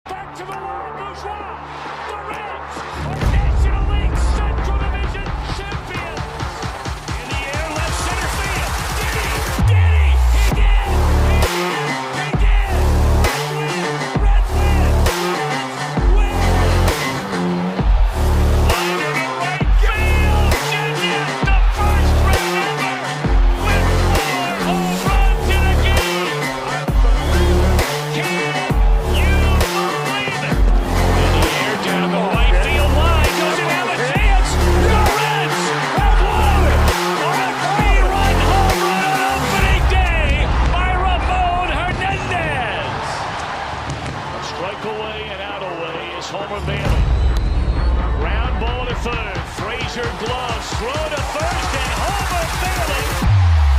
Back to the Laurent Bourgeois. The Reds are National League Central Division champions. In the air, left center field. Did he? He did! He did! Reds win! Reds win! Line to the right field. Genius, the first Red ever with 4 home runs in a game. Can you believe it? In the air, down the right field line. Does it have a chance? The Reds have won on a 3-run home run on opening day by Ramon Hernandez. A strike away and out away is Homer Bailey. Ground ball to third. Frazier gloves. Throw to first, and Homer Bailey,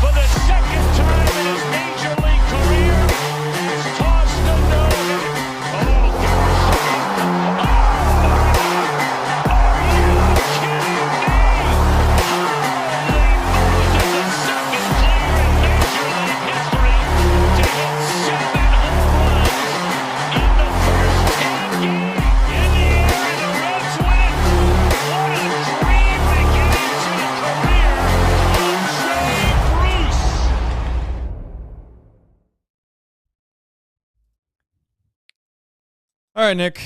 for the second time in his major league career, has tossed a no-hitter. Oh, gosh. Oh, are you kidding me? Holy Moses, the second player in major league history to hit 7 home runs in the first 10 games. In the air, and the Reds win. What a dream beginning to the career of Cruz. All right, Nick.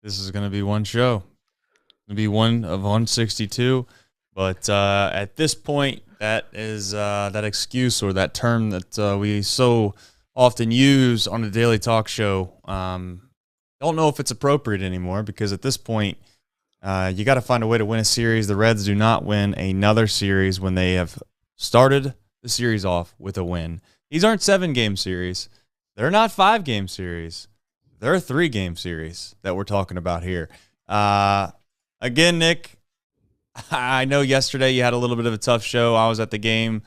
This is going to be one show. It's going to be one of 162. But at this point, that is that excuse or that term that we so often use on a daily talk show. Don't know if it's appropriate anymore because at this point, you got to find a way to win a series. The Reds do not win another series when they have started the series off with a win. These aren't 7-game series. They're not 5-game series. They're a 3-game series that we're talking about here. Again, Nick, I know yesterday you had a little bit of a tough show. I was at the game.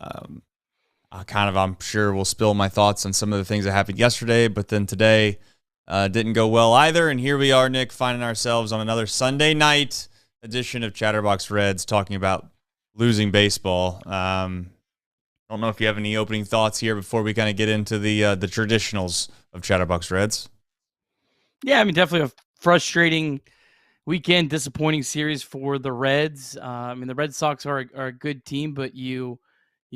I'm sure will spill my thoughts on some of the things that happened yesterday, but then today didn't go well either. And here we are, Nick, finding ourselves on another Sunday night edition of Chatterbox Reds talking about losing baseball. I don't know if you have any opening thoughts here before we kind of get into the traditionals of Chatterbox Reds. Yeah, I mean, definitely a frustrating weekend, disappointing series for the Reds. The Red Sox are a good team, but you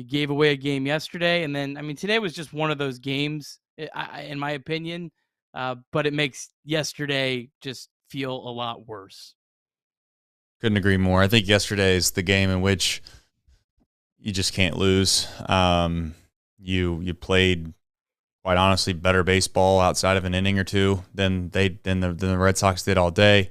gave away a game yesterday, and then today was just one of those games, in my opinion. But it makes yesterday just feel a lot worse. Couldn't agree more. I think yesterday is the game in which you just can't lose. You played, quite honestly, better baseball outside of an inning or two than the Red Sox did all day.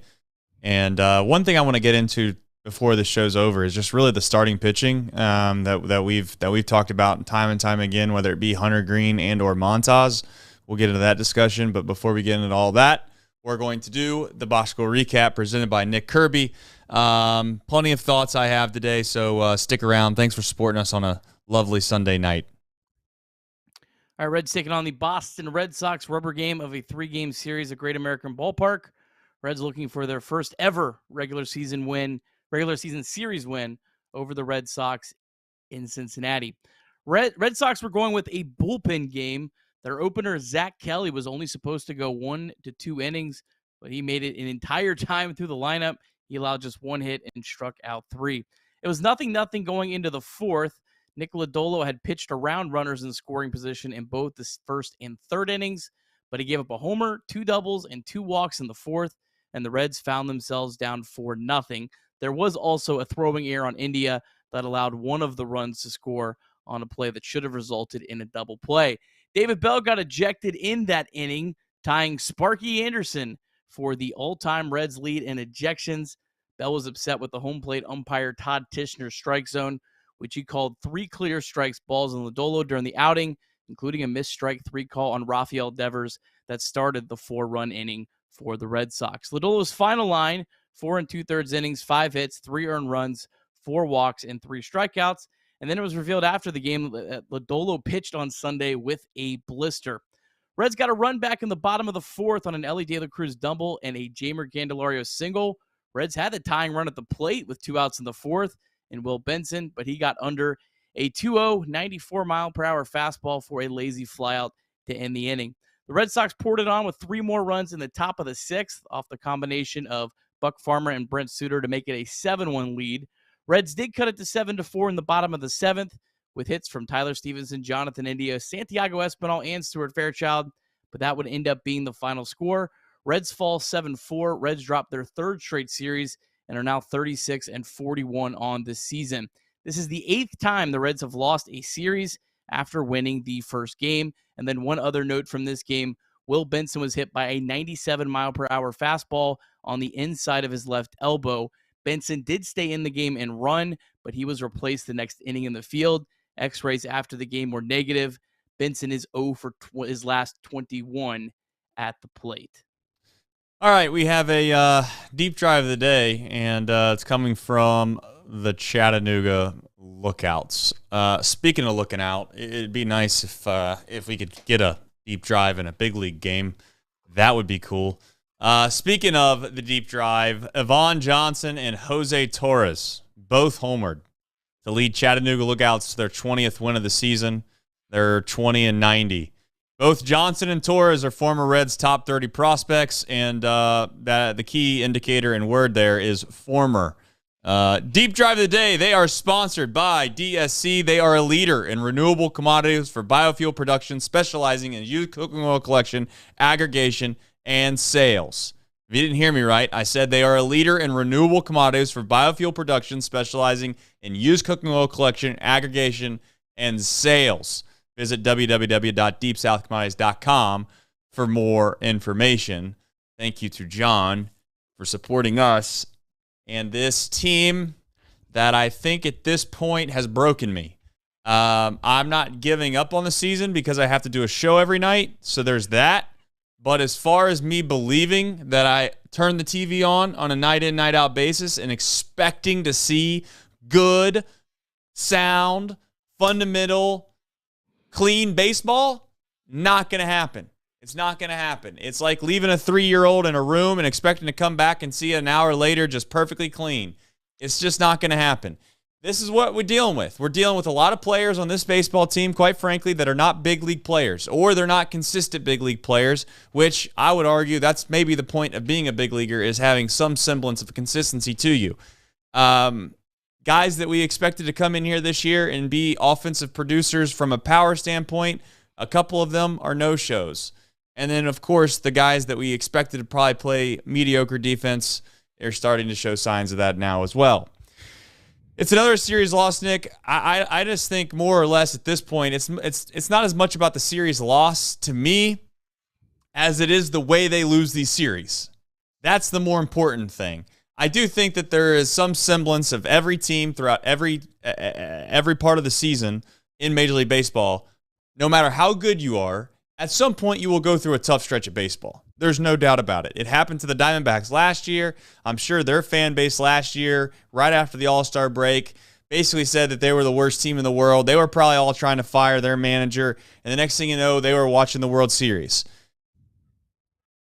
And one thing I want to get into before the show's over is just really the starting pitching that we've talked about time and time again, whether it be Hunter Green and or Montas. We'll get into that discussion. But before we get into all that, we're going to do the box score recap presented by Nick Kirby. Plenty of thoughts I have today, so stick around. Thanks for supporting us on a lovely Sunday night. All right, Reds taking on the Boston Red Sox, rubber game of a 3-game series at Great American Ballpark. Reds looking for their first ever regular season series win over the Red Sox in Cincinnati. Red Sox were going with a bullpen game. Their opener, Zack Kelly, was only supposed to go 1 to 2 innings, but he made it an entire time through the lineup. He allowed just 1 hit and struck out 3. It was 0-0 going into the fourth. Nick Lodolo had pitched around runners in scoring position in both the first and third innings, but he gave up a homer, 2 doubles, and 2 walks in the fourth, and the Reds found themselves down 4-0. There was also a throwing error on India that allowed one of the runs to score on a play that should have resulted in a double play. David Bell got ejected in that inning, tying Sparky Anderson for the all-time Reds lead in ejections. Bell was upset with the home plate umpire Todd Tishner's strike zone, which he called 3 clear strikes balls on Lodolo during the outing, including a missed strike 3 call on Rafael Devers that started the 4-run inning for the Red Sox. Lodolo's final line, 4 2/3 innings, 5 hits, 3 earned runs, 4 walks, and 3 strikeouts. And then it was revealed after the game that Lodolo pitched on Sunday with a blister. Reds got a run back in the bottom of the fourth on an Elly Cruz double and a Jamer Candelario single. Reds had the tying run at the plate with 2 outs in the fourth and Will Benson, but he got under a 2-0, 94-mile-per-hour fastball for a lazy flyout to end the inning. The Red Sox poured it on with 3 more runs in the top of the 6th off the combination of Buck Farmer and Brent Suter to make it a 7-1 lead. Reds did cut it to 7-4 in the bottom of the 7th with hits from Tyler Stevenson, Jonathan India, Santiago Espinal, and Stuart Fairchild, but that would end up being the final score. Reds fall 7-4. Reds drop their 3rd straight series and are now 36-41 on this season. This is the 8th time the Reds have lost a series after winning the first game. And then one other note from this game, Will Benson was hit by a 97-mile-per-hour fastball on the inside of his left elbow. Benson did stay in the game and run, but he was replaced the next inning in the field. X-rays after the game were negative. Benson is 0 for his last 21 at the plate. All right, we have a deep drive of the day, and it's coming from the Chattanooga Lookouts. Speaking of looking out, it'd be nice if we could get a deep drive in a big league game. That would be cool. Speaking of the deep drive, Yvonne Johnson and Jose Torres both homered to lead Chattanooga Lookouts to their 20th win of the season. They're 20-90. Both Johnson and Torres are former Reds top 30 prospects, and the key indicator and word there is former. Deep drive of the day, they are sponsored by DSC. They are a leader in renewable commodities for biofuel production, specializing in used cooking oil collection, aggregation, and sales. If you didn't hear me right, I said they are a leader in renewable commodities for biofuel production, specializing in used cooking oil collection, aggregation, and sales. Visit www.deepsouthcommodities.com for more information. Thank you to John for supporting us and this team that I think at this point has broken me. I'm not giving up on the season because I have to do a show every night, so there's that. But as far as me believing that I turn the TV on a night-in, night-out basis and expecting to see good, sound, fundamental, clean baseball, not going to happen. It's not going to happen. It's like leaving a 3-year-old in a room and expecting to come back and see it an hour later just perfectly clean. It's just not going to happen. This is what we're dealing with. We're dealing with a lot of players on this baseball team, quite frankly, that are not big league players, or they're not consistent big league players, which I would argue that's maybe the point of being a big leaguer, is having some semblance of consistency to you. Guys that we expected to come in here this year and be offensive producers from a power standpoint, a couple of them are no-shows. And then, of course, the guys that we expected to probably play mediocre defense, they're starting to show signs of that now as well. It's another series loss, Nick. I just think more or less at this point, it's not as much about the series loss to me as it is the way they lose these series. That's the more important thing. I do think that there is some semblance of every team throughout every part of the season in Major League Baseball. No matter how good you are, at some point you will go through a tough stretch of baseball. There's no doubt about it. It happened to the Diamondbacks last year. I'm sure their fan base last year, right after the All-Star break, basically said that they were the worst team in the world. They were probably all trying to fire their manager, and the next thing you know, they were watching the World Series.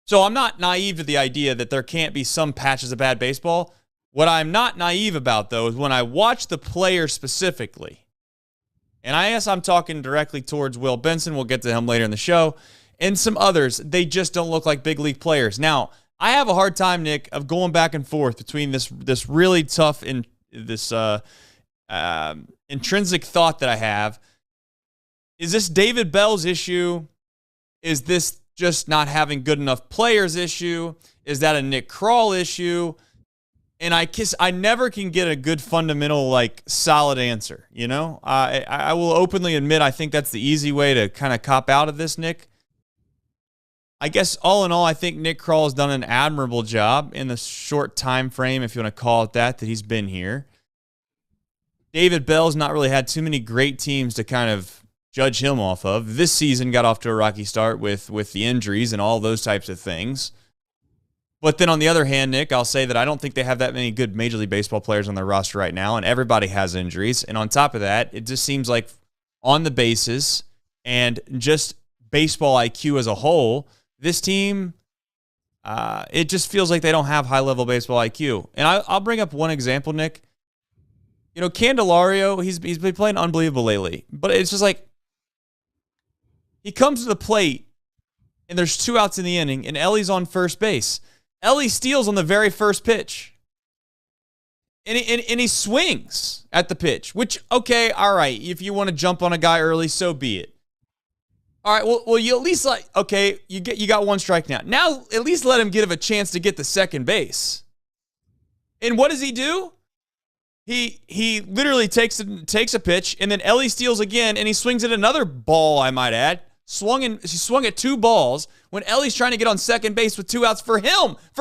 So I'm not naive to the idea that there can't be some patches of bad baseball. What I'm not naive about, though, is when I watch the player specifically, and I guess I'm talking directly towards Will Benson. We'll get to him later in the show. And some others, they just don't look like big league players. Now, I have a hard time, Nick, of going back and forth between this really tough and this intrinsic thought that I have. Is this David Bell's issue? Is this just not having good enough players issue? Is that a Nick Krall issue? And I never can get a good fundamental, like, solid answer, you know? I will openly admit I think that's the easy way to kind of cop out of this, Nick. I guess all in all, I think Nick Krall has done an admirable job in the short time frame, if you want to call it that he's been here. David Bell's not really had too many great teams to kind of judge him off of. This season got off to a rocky start with the injuries and all those types of things. But then on the other hand, Nick, I'll say that I don't think they have that many good Major League Baseball players on their roster right now, and everybody has injuries. And on top of that, it just seems like on the bases and just baseball IQ as a whole, this team, it just feels like they don't have high-level baseball IQ. And I'll bring up one example, Nick. Candelario, he's been playing unbelievable lately. But it's just like he comes to the plate and there's 2 outs in the inning and Elly's on first base. Elly steals on the very first pitch. And he swings at the pitch, which, okay, all right, if you want to jump on a guy early, so be it. All right, well, you at least you got 1 strike now. Now, at least let him give a chance to get to second base. And what does he do? He literally takes a pitch, and then Elly steals again, and he swings at another ball, I might add. She swung at 2 balls when Elly's trying to get on second base with 2 outs for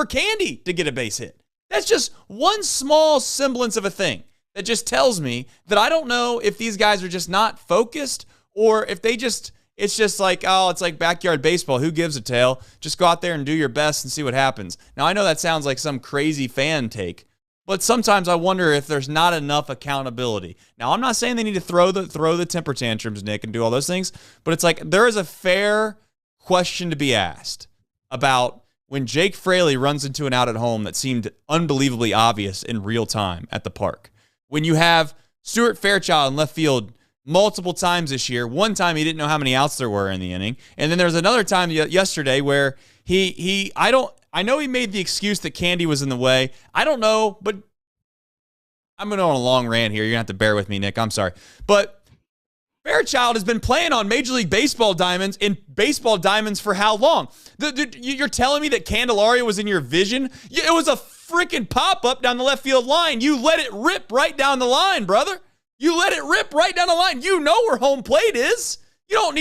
Candy to get a base hit. That's just one small semblance of a thing that just tells me that I don't know if these guys are just not focused or if it's just like, oh, it's like backyard baseball. Who gives a tail? Just go out there and do your best and see what happens. Now, I know that sounds like some crazy fan take, but sometimes I wonder if there's not enough accountability. Now, I'm not saying they need to throw the temper tantrums, Nick, and do all those things, but it's like there is a fair question to be asked about when Jake Fraley runs into an out at home that seemed unbelievably obvious in real time at the park. When you have Stuart Fairchild in left field multiple times this year, one time he didn't know how many outs there were in the inning, and then there's another time yesterday where I know he made the excuse that Candy was in the way. I don't know, but I'm going on a long rant here. You're going to have to bear with me, Nick. I'm sorry. But Fairchild has been playing on Major League Baseball diamonds in baseball diamonds for how long? You're telling me that Candelario was in your vision? It was a freaking pop-up down the left field line. You let it rip right down the line, brother. You let it rip right down the line. You know where home plate is. You don't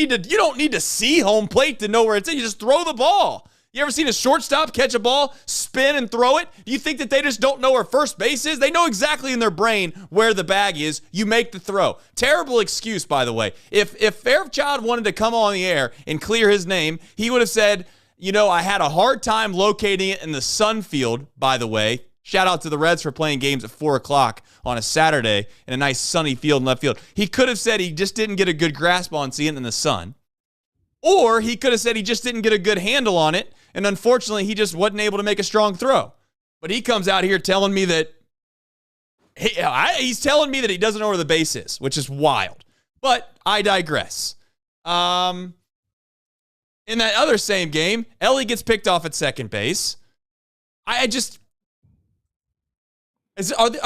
need to see home plate to know where it's at. You just throw the ball. You ever seen a shortstop catch a ball, spin, and throw it? Do you think that they just don't know where first base is? They know exactly in their brain where the bag is. You make the throw. Terrible excuse, by the way. If Fairchild wanted to come on the air and clear his name, he would have said, I had a hard time locating it in the sun field, by the way. Shout out to the Reds for playing games at 4 o'clock on a Saturday in a nice sunny field in left field. He could have said he just didn't get a good grasp on seeing it in the sun. Or he could have said he just didn't get a good handle on it, and unfortunately, he just wasn't able to make a strong throw. But he comes out here telling me that he's telling me that he doesn't know where the base is, which is wild. But I digress. In that other same game, Elly gets picked off at second base. Are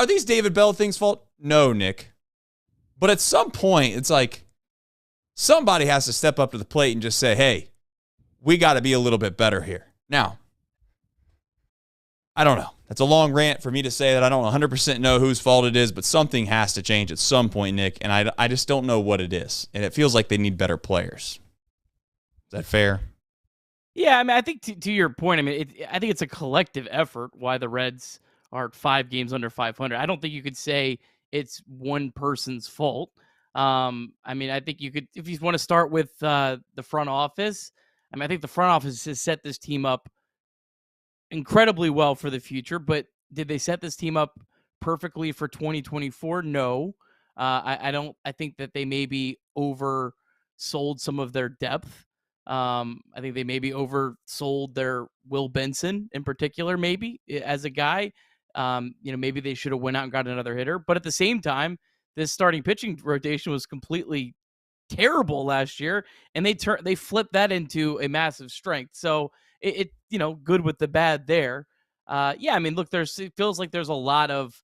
these David Bell things' fault? No, Nick. But at some point, it's like somebody has to step up to the plate and just say, hey, we got to be a little bit better here. Now, I don't know. That's a long rant for me to say that I don't 100% know whose fault it is, but something has to change at some point, Nick, and I just don't know what it is. And it feels like they need better players. Is that fair? Yeah, I mean, I think to your point, I think it's a collective effort why the Reds are 5 games under 500. I don't think you could say it's one person's fault. I think you could, if you want to start with the front office, I think the front office has set this team up incredibly well for the future, but did they set this team up perfectly for 2024? No. I think that they maybe oversold some of their depth. I think they maybe oversold their Will Benson in particular, maybe as a guy. Maybe they should have went out and got another hitter, but at the same time, this starting pitching rotation was completely terrible last year, and they flipped that into a massive strength. So it good with the bad there. Look, it feels like there's a lot of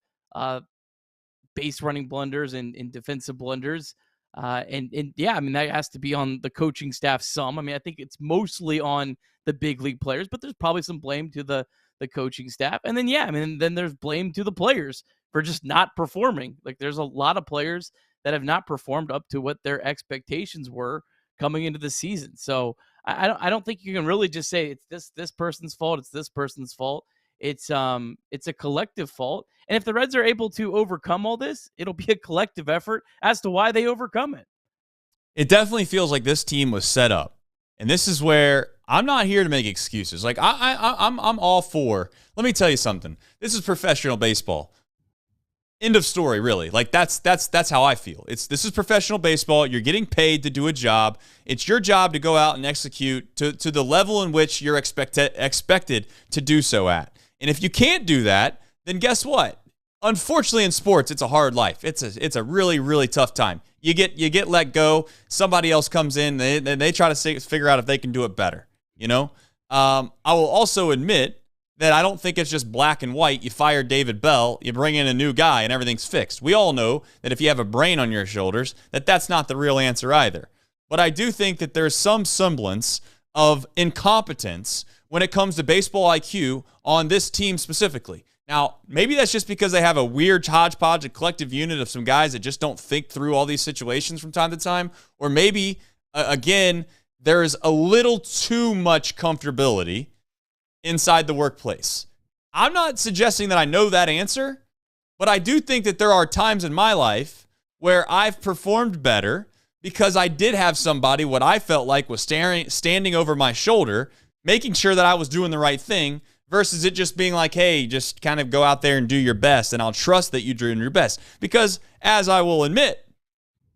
base running blunders and defensive blunders. That has to be on the coaching staff some. I think it's mostly on the big league players, but there's probably some blame to the coaching staff. And then, then there's blame to the players for just not performing. Like, there's a lot of players that have not performed up to what their expectations were coming into the season. So I don't think you can really just say it's this person's fault. It's this person's fault. It's a collective fault. And if the Reds are able to overcome all this, it'll be a collective effort as to why they overcome it. It definitely feels like this team was set up. And this is where I'm not here to make excuses. Like I'm all for, let me tell you something. This is professional baseball. End of story, really. Like that's how I feel. This is professional baseball. You're getting paid to do a job. It's your job to go out and execute to the level in which you're expected to do so at. And if you can't do that, then guess what? unfortunately, in sports, it's a hard life. It's a really, really tough time. You get let go. Somebody else comes in. They try to figure out if they can do it better. I will also admit that I don't think it's just black and white. You fire David Bell, you bring in a new guy, and everything's fixed. We all know that if you have a brain on your shoulders, that's not the real answer either. But I do think that there's some semblance of incompetence when it comes to baseball IQ on this team specifically. Now, maybe that's just because they have a weird hodgepodge, a collective unit of some guys that just don't think through all these situations from time to time. Or maybe, again, there's a little too much comfortability inside the workplace. I'm not suggesting that I know that answer, but I do think that there are times in my life where I've performed better because I did have somebody, what I felt like was standing over my shoulder, making sure that I was doing the right thing, versus it just being like, hey, just kind of go out there and do your best, and I'll trust that you're doing your best. Because, as I will admit,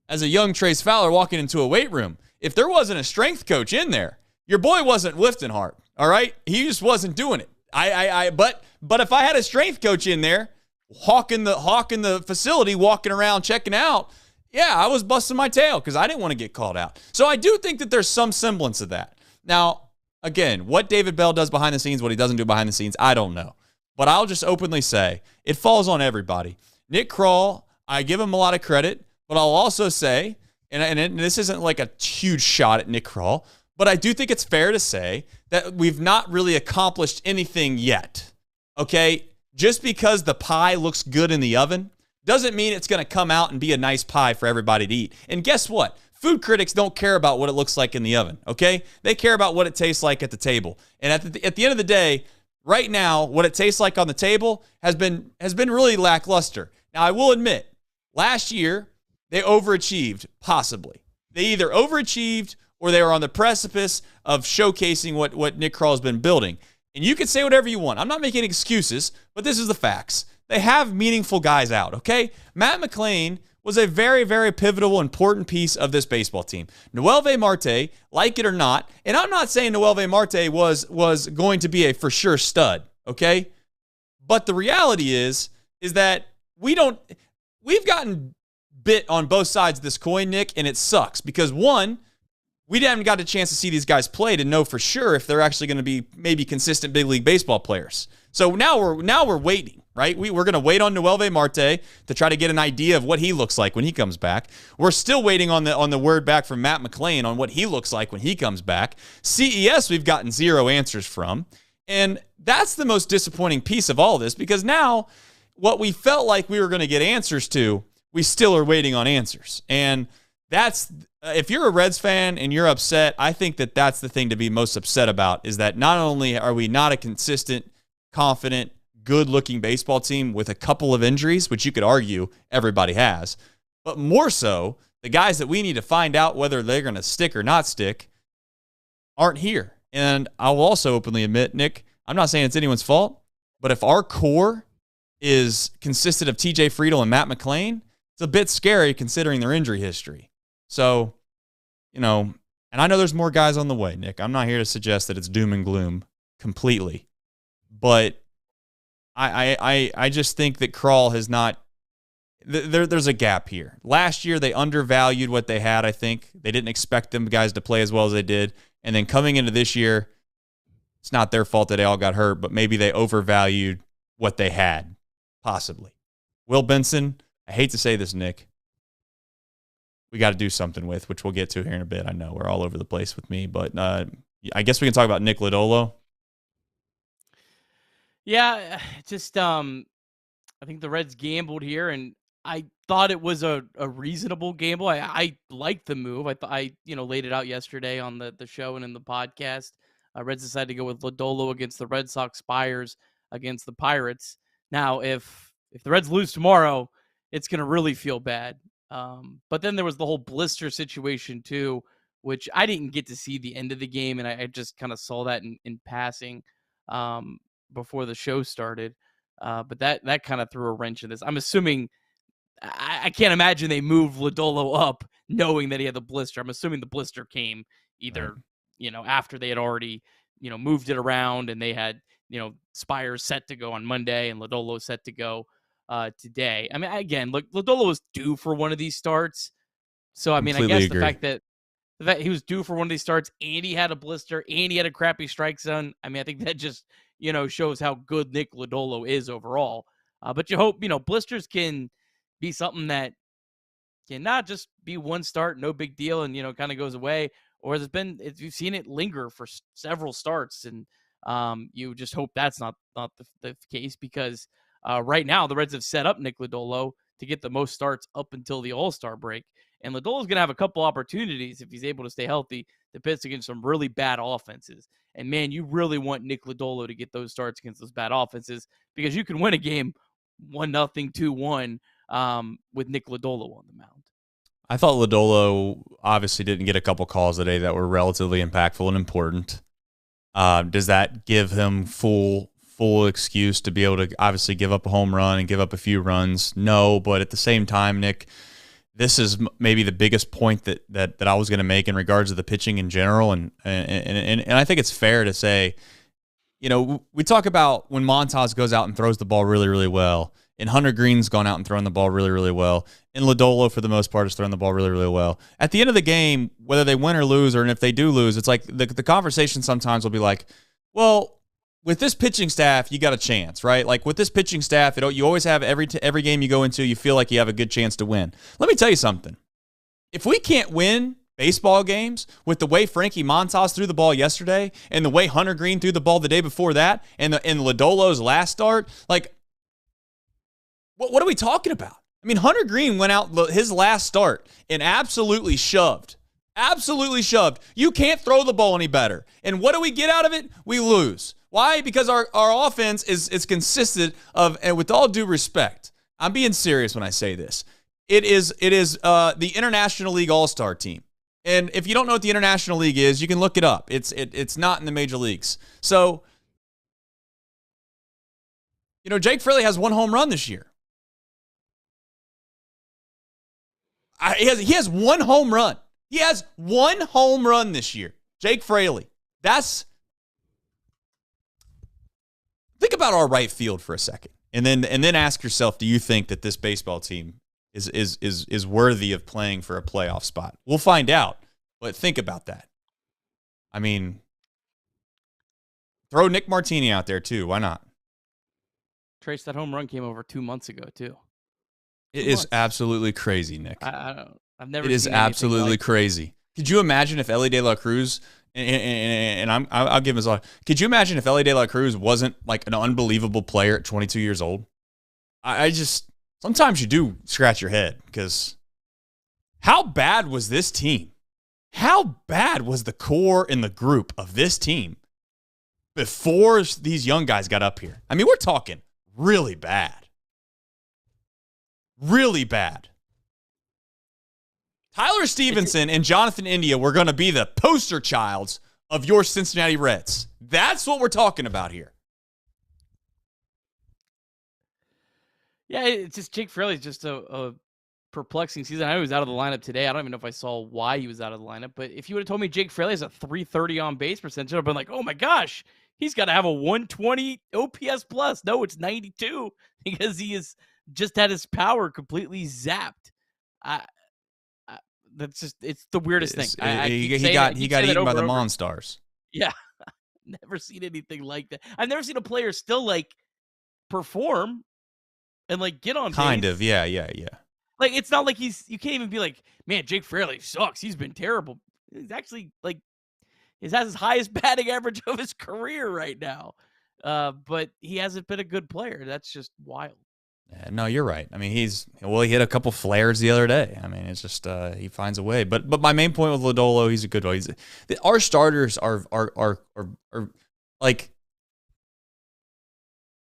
as a young Trace Fowler walking into a weight room, if there wasn't a strength coach in there, your boy wasn't lifting hard, all right? He just wasn't doing it. But if I had a strength coach in there, hawking the facility, walking around, checking out, yeah, I was busting my tail because I didn't want to get called out. So I do think that there's some semblance of that. Now, again, what David Bell does behind the scenes, what he doesn't do behind the scenes, I don't know. But I'll just openly say it falls on everybody. Nick Krall, I give him a lot of credit, but I'll also say, and this isn't like a huge shot at Nick Krall, but I do think it's fair to say that we've not really accomplished anything yet, okay? Just because the pie looks good in the oven doesn't mean it's going to come out and be a nice pie for everybody to eat. And guess what? Food critics don't care about what it looks like in the oven, okay? They care about what it tastes like at the table. And at the end of the day, right now, what it tastes like on the table has been really lackluster. Now, I will admit, last year, they overachieved, possibly. They either overachieved or they were on the precipice of showcasing what Nick Krall has been building. And you can say whatever you want. I'm not making excuses, but this is the facts. They have meaningful guys out, okay? Matt McLain was a very, very pivotal, important piece of this baseball team. Noelvi Marte, like it or not, and I'm not saying Noelvi Marte was going to be a for sure stud, okay? But the reality is that we've gotten bit on both sides of this coin, Nick, and it sucks because one, we haven't got a chance to see these guys play to know for sure if they're actually going to be maybe consistent big league baseball players. So now we're waiting, right? We're going to wait on Noelvi Marte to try to get an idea of what he looks like when he comes back. We're still waiting on the word back from Matt McLain on what he looks like when he comes back. CES we've gotten zero answers from. And that's the most disappointing piece of all this because now what we felt like we were going to get answers to, we still are waiting on answers. And that's if you're a Reds fan and you're upset, I think that's the thing to be most upset about is that not only are we not a consistent, confident, good-looking baseball team with a couple of injuries, which you could argue everybody has, but more so, the guys that we need to find out whether they're going to stick or not stick aren't here. And I will also openly admit, Nick, I'm not saying it's anyone's fault, but if our core is consisted of TJ Friedl and Matt McLain, it's a bit scary considering their injury history. So, and I know there's more guys on the way, Nick. I'm not here to suggest that it's doom and gloom completely. But I just think that Krall has not there's a gap here. Last year, they undervalued what they had, I think. They didn't expect them guys to play as well as they did. And then coming into this year, it's not their fault that they all got hurt, but maybe they overvalued what they had, possibly. Will Benson, I hate to say this, Nick, we got to do something with, which we'll get to here in a bit. I know we're all over the place with me, but I guess we can talk about Nick Lodolo. Yeah, just I think the Reds gambled here, and I thought it was a reasonable gamble. I liked the move. I laid it out yesterday on the show and in the podcast. Reds decided to go with Lodolo against the Red Sox, Spires against the Pirates. Now, if the Reds lose tomorrow, it's going to really feel bad. But then there was the whole blister situation too, which I didn't get to see the end of the game, and I just kind of saw that in passing before the show started. But that kind of threw a wrench in this. I'm assuming I can't imagine they moved Lodolo up knowing that he had the blister. I'm assuming the blister came either after they had already moved it around and they had Spires set to go on Monday and Lodolo set to go today. I mean, again, look, Lodolo was due for one of these starts. So, I mean, I Completely guess agree. the fact that he was due for one of these starts and he had a blister and he had a crappy strike zone, I mean, I think that just, shows how good Nick Lodolo is overall. But you hope, blisters can be something that can not just be one start, no big deal, and kind of goes away, or you've seen it linger for several starts, and you just hope that's not the case, because right now the Reds have set up Nick Lodolo to get the most starts up until the All-Star break, and Lodolo's going to have a couple opportunities if he's able to stay healthy to pitch against some really bad offenses. And man, you really want Nick Lodolo to get those starts against those bad offenses, because you can win a game 1-0, 2-1 with Nick Lodolo on the mound. I thought Lodolo obviously didn't get a couple calls today that were relatively impactful and important. Does that give him full excuse to be able to obviously give up a home run and give up a few runs? No, but at the same time, Nick, this is maybe the biggest point that I was going to make in regards to the pitching in general, and I think it's fair to say, we talk about when Montas goes out and throws the ball really, really well, and Hunter Green's gone out and thrown the ball really, really well, and Lodolo, for the most part, has thrown the ball really, really well. At the end of the game, whether they win or lose, or if they do lose, it's like the conversation sometimes will be like, well, with this pitching staff, you got a chance, right? Like with this pitching staff, you always have every game you go into, you feel like you have a good chance to win. Let me tell you something. If we can't win baseball games with the way Frankie Montas threw the ball yesterday, and the way Hunter Green threw the ball the day before that, and Lodolo's last start, like, what are we talking about? I mean, Hunter Green went out his last start and absolutely shoved. Absolutely shoved. You can't throw the ball any better. And what do we get out of it? We lose. Why? Because our offense is consistent of, and with all due respect, I'm being serious when I say this, it is the International League All-Star team. And if you don't know what the International League is, you can look it up. It's not in the major leagues. So, Jake Fraley has one home run this year. He has one home run. He has one home run this year. Jake Fraley. Think about our right field for a second, and then ask yourself, do you think that this baseball team is worthy of playing for a playoff spot? We'll find out, but think about that. I mean, throw Nick Martini out there too. Why not? Trace, that home run came over 2 months ago too. It is absolutely crazy, Nick. I've never. It is absolutely crazy. Could you imagine if Elly De La Cruz and I'll give him his. Could you imagine if Elly De La Cruz wasn't like an unbelievable player at 22 years old? I just sometimes you do scratch your head, because how bad was this team? How bad was the core and the group of this team before these young guys got up here? I mean, we're talking really bad. Really bad. Tyler Stevenson and Jonathan India were going to be the poster childs of your Cincinnati Reds. That's what we're talking about here. Yeah, it's just Jake Fraley's just a perplexing season. I know he was out of the lineup today. I don't even know if I saw why he was out of the lineup. But if you would have told me Jake Fraley has a 330 on base percentage, I'd have been like, oh my gosh, he's got to have a 120 OPS plus. No, it's 92, because he has just had his power completely zapped. That's just, it's the weirdest thing. He got eaten by the Monstars. Yeah. Never seen anything like that. I've never seen a player still like perform and like get on kind base. Of, yeah. Like, it's not like you can't even be like, man, Jake Fraley sucks. He's been terrible. He's actually like, he has his highest batting average of his career right now. But he hasn't been a good player. That's just wild. Yeah, no, you're right. I mean, he hit a couple flares the other day. I mean, it's just he finds a way. But my main point with Lodolo, he's a good one. Our starters are like,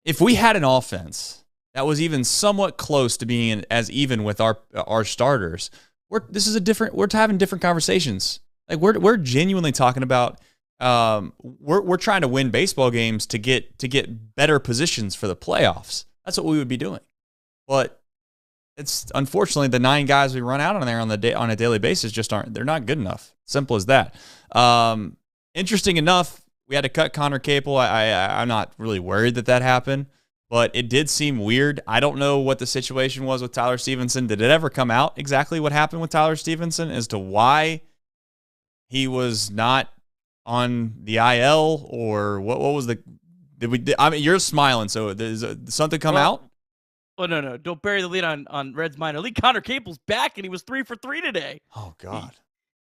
if we had an offense that was even somewhat close to being as even with our starters, we're having different conversations. Like we're genuinely talking about we're trying to win baseball games to get better positions for the playoffs. That's what we would be doing. But it's unfortunately the 9 guys we run out on there on a daily basis they're not good enough. Simple as that. Interesting enough, we had to cut Connor Capel. I'm not really worried that happened, but it did seem weird. I don't know what the situation was with Tyler Stevenson. Did it ever come out exactly what happened with Tyler Stevenson as to why he was not on the IL, or what was the I mean, you're smiling, so does something come out? Oh, no. Don't bury the lead on Reds minor league. Connor Capel's back, and he was 3 for 3 today. Oh, God.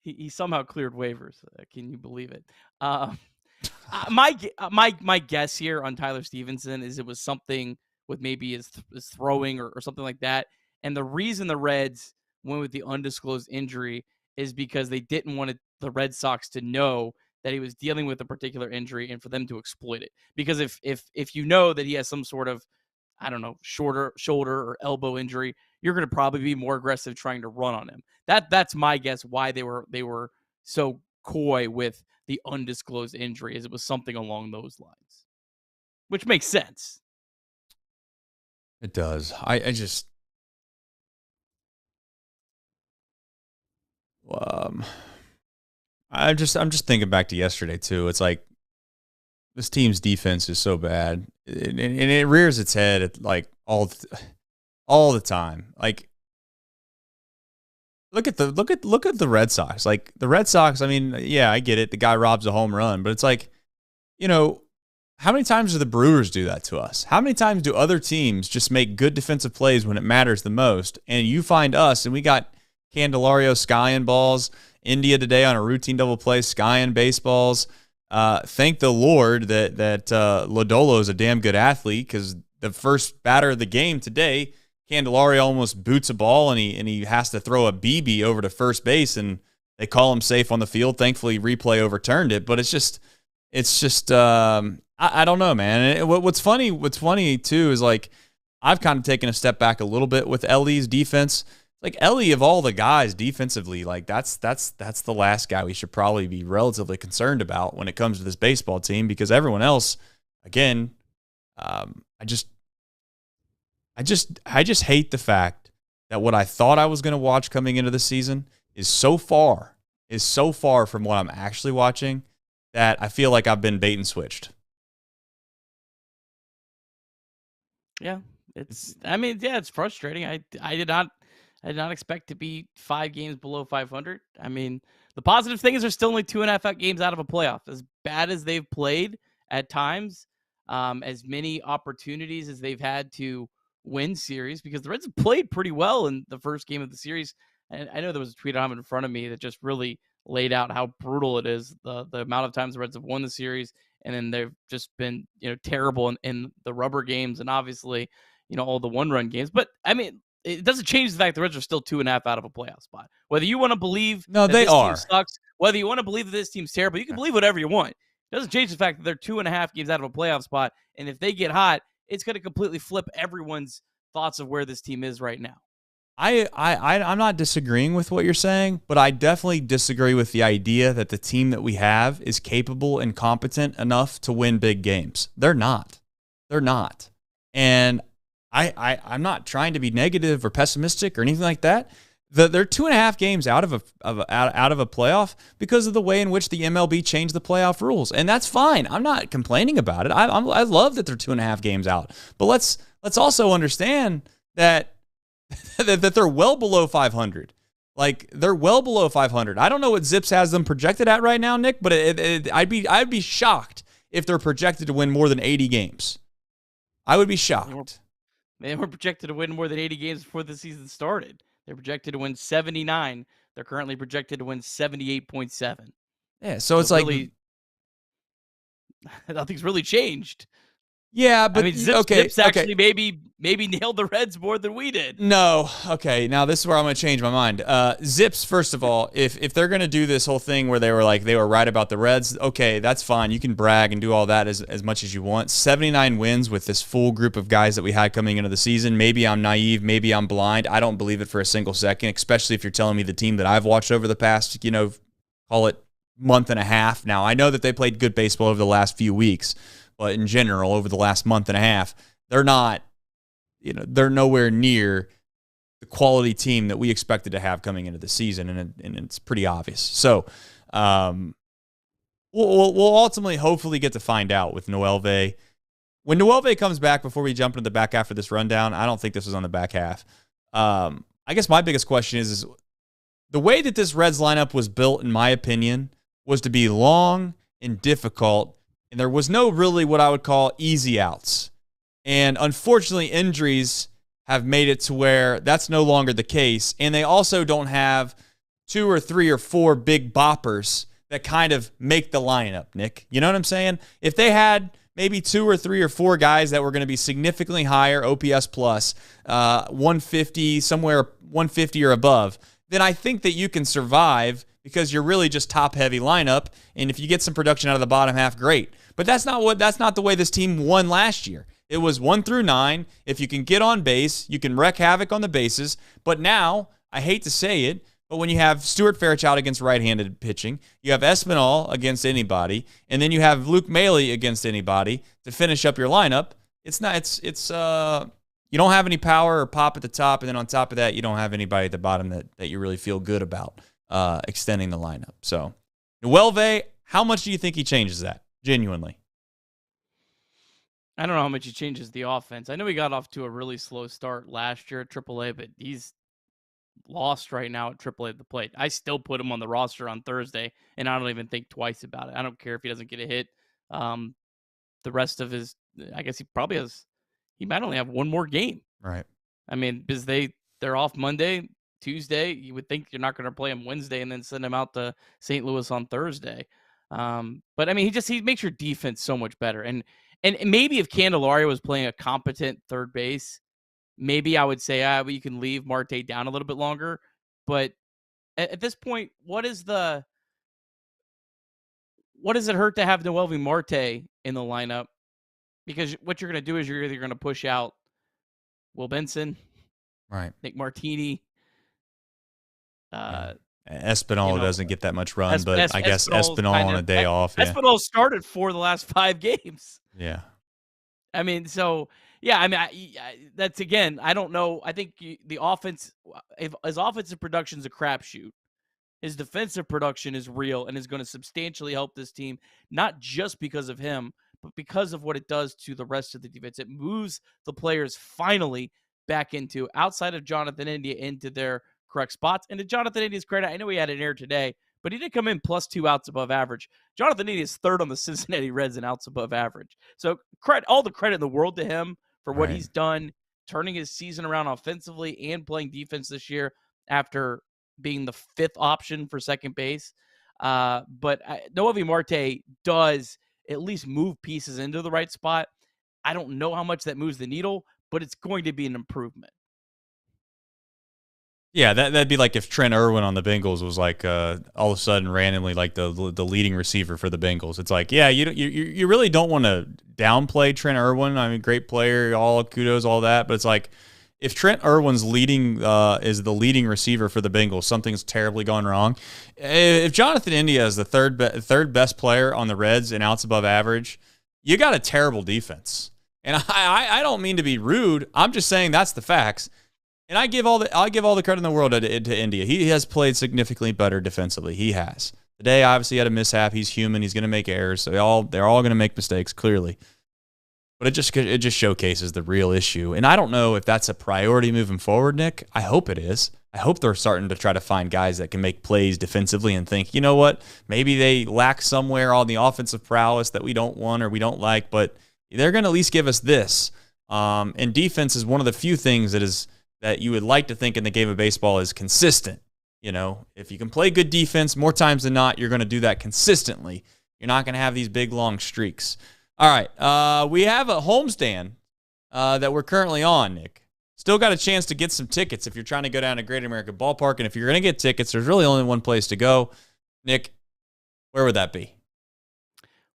He somehow cleared waivers. Can you believe it? My guess here on Tyler Stevenson is it was something with maybe his throwing or something like that. And the reason the Reds went with the undisclosed injury is because they didn't want the Red Sox to know that he was dealing with a particular injury and for them to exploit it. Because if you know that he has some sort of, I don't know, shoulder or elbow injury, you're going to probably be more aggressive trying to run on him. That's my guess why they were so coy with the undisclosed injury, as it was something along those lines, which makes sense. It does. I'm just thinking back to yesterday too. It's like this team's defense is so bad, and it rears its head at like all the time. Like, look at the Red Sox. Like the Red Sox. I mean, yeah, I get it. The guy robs a home run, but it's like, how many times do the Brewers do that to us? How many times do other teams just make good defensive plays when it matters the most? And you find us, and we got Candelario skying balls. India today on a routine double play, skying baseballs. Thank the Lord that Lodolo is a damn good athlete, because the first batter of the game today, Candelario almost boots a ball, and he has to throw a BB over to first base, and they call him safe on the field. Thankfully, replay overturned it, but it's just I don't know, man. And what's funny too is, like, I've kind of taken a step back a little bit with Elly's defense. Like, Elly, of all the guys defensively, like that's the last guy we should probably be relatively concerned about when it comes to this baseball team, because everyone else, again, I just hate the fact that what I thought I was going to watch coming into the season is so far from what I'm actually watching that I feel like I've been bait and switched. Yeah, it's frustrating. I did not expect to be 5 games below 500. I mean, the positive thing is they're still only 2.5 games out of a playoff. As bad as they've played at times, as many opportunities as they've had to win series, because the Reds have played pretty well in the first game of the series. And I know there was a tweet I have in front of me that just really laid out how brutal it is, the amount of times the Reds have won the series, and then they've just been terrible in the rubber games, and obviously all the 1-run games. But I mean, it doesn't change the fact the Reds are still 2.5 out of a playoff spot. Whether you want to believe team sucks, whether you want to believe that this team's terrible, you can believe whatever you want. It doesn't change the fact that they're 2.5 games out of a playoff spot, and if they get hot, it's going to completely flip everyone's thoughts of where this team is right now. I'm not disagreeing with what you're saying, but I definitely disagree with the idea that the team that we have is capable and competent enough to win big games. They're not. And I'm not trying to be negative or pessimistic or anything like that. They're 2.5 games out of a playoff because of the way in which the MLB changed the playoff rules, and that's fine. I'm not complaining about it. I love that they're 2.5 games out, but let's also understand that that they're well below 500. Like, they're well below 500. I don't know what Zips has them projected at right now, Nick, but I'd be shocked if they're projected to win more than 80 games. I would be shocked. They were projected to win more than 80 games before the season started. They're projected to win 79. They're currently projected to win 78.7. Yeah, so it's really, nothing's really changed. Yeah, but Zips actually maybe nailed the Reds more than we did. No, okay. Now this is where I'm going to change my mind. Zips, first of all, if they're going to do this whole thing where they were right about the Reds, okay, that's fine. You can brag and do all that as much as you want. 79 wins with this full group of guys that we had coming into the season. Maybe I'm naive. Maybe I'm blind. I don't believe it for a single second, especially if you're telling me the team that I've watched over the past, call it month and a half. Now, I know that they played good baseball over the last few weeks, but in general, over the last month and a half, they're not, they're nowhere near the quality team that we expected to have coming into the season, and it's pretty obvious. So we'll ultimately hopefully get to find out with Noelve when Nuelve comes back, before we jump into the back half of this rundown, I don't think this was on the back half. I guess my biggest question is the way that this Reds lineup was built, in my opinion, was to be long and difficult, and there was no really what I would call easy outs. And unfortunately, injuries have made it to where that's no longer the case, and they also don't have 2 or 3 or 4 big boppers that kind of make the lineup, Nick. You know what I'm saying? If they had maybe 2 or 3 or 4 guys that were going to be significantly higher OPS plus, 150, somewhere 150 or above, then I think that you can survive because you're really just top-heavy lineup, and if you get some production out of the bottom half, great. But that's not the way this team won last year. It was 1 through 9. If you can get on base, you can wreak havoc on the bases. But now, I hate to say it, but when you have Stuart Fairchild against right-handed pitching, you have Espinal against anybody, and then you have Luke Maile against anybody to finish up your lineup, you don't have any power or pop at the top, and then on top of that, you don't have anybody at the bottom that you really feel good about extending the lineup. So, Nuelve, how much do you think he changes that, genuinely? I don't know how much he changes the offense. I know he got off to a really slow start last year at AAA, but he's lost right now at AAA at the plate. I still put him on the roster on Thursday, and I don't even think twice about it. I don't care if he doesn't get a hit. The rest of his, I guess he might only have one more game. Right. I mean, because they're off Monday, Tuesday. You would think you're not going to play him Wednesday and then send him out to St. Louis on Thursday. But I mean, he makes your defense so much better. And maybe if Candelario was playing a competent third base, maybe I would say, well, you can leave Marte down a little bit longer. But at this point, what does it hurt to have Nuelve Marte in the lineup? Because what you're going to do is you're either going to push out Will Benson, right, Nick Martini. Espinal doesn't get that much run, but I guess Espinal on a day off. Yeah. Espinal started 4 of the last 5 games. Yeah. I mean, so, yeah, I mean, that's, again, I don't know. I think the offense, if his offensive production is a crapshoot, his defensive production is real and is going to substantially help this team, not just because of him, but because of what it does to the rest of the defense. It moves the players finally back outside of Jonathan India, into their correct spots. And to Jonathan India's credit, I know he had an error today, but he did come in plus 2 outs above average. Jonathan India is 3rd on the Cincinnati Reds in outs above average. So all the credit in the world to him for what he's done, turning his season around offensively and playing defense this year after being the 5th option for second base. But Nuelve Marte does at least move pieces into the right spot. I don't know how much that moves the needle, but it's going to be an improvement. Yeah, that'd be like if Trent Irwin on the Bengals was like all of a sudden randomly like the leading receiver for the Bengals. It's like, yeah, you really don't want to downplay Trent Irwin. I mean, great player, all kudos, all that, but it's like if Trent Irwin's is the leading receiver for the Bengals, something's terribly gone wrong. If Jonathan India is the third best player on the Reds in outs above average, you got a terrible defense. And I don't mean to be rude. I'm just saying that's the facts. And I give all the credit in the world to India. He has played significantly better defensively. He has. Today, obviously, he had a mishap. He's human. He's going to make errors. So they're all going to make mistakes, clearly. But it just showcases the real issue. And I don't know if that's a priority moving forward, Nick. I hope it is. I hope they're starting to try to find guys that can make plays defensively and think, you know what, maybe they lack somewhere on the offensive prowess that we don't want or we don't like, but they're going to at least give us this. And defense is one of the few things that you would like to think in the game of baseball is consistent. You know, if you can play good defense, more times than not, you're going to do that consistently. You're not going to have these big, long streaks. All right, we have a homestand that we're currently on, Nick. Still got a chance to get some tickets if you're trying to go down to Great American Ballpark. And if you're going to get tickets, there's really only one place to go. Nick, where would that be?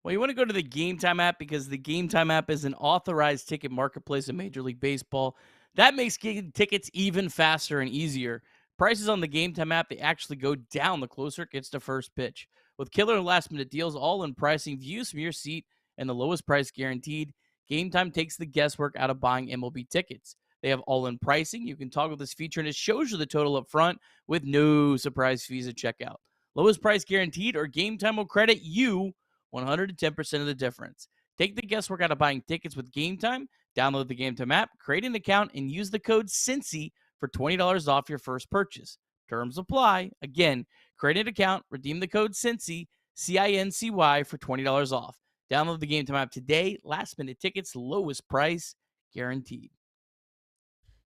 Well, you want to go to the Game Time app because the Game Time app is an authorized ticket marketplace in Major League Baseball. That makes getting tickets even faster and easier. Prices on the Game Time app, they actually go down the closer it gets to first pitch. With killer last-minute deals, all-in pricing, views from your seat, and the lowest price guaranteed, Game Time takes the guesswork out of buying MLB tickets. They have all-in pricing. You can toggle this feature, and it shows you the total up front with no surprise fees at checkout. Lowest price guaranteed, or Game Time will credit you 110% of the difference. Take the guesswork out of buying tickets with Game Time. Download the Game Time app, create an account, and use the code CINCY for $20 off your first purchase. Terms apply. Again, create an account, redeem the code CINCY, CINCY for $20 off. Download the Game Time app today. Last minute tickets, lowest price guaranteed.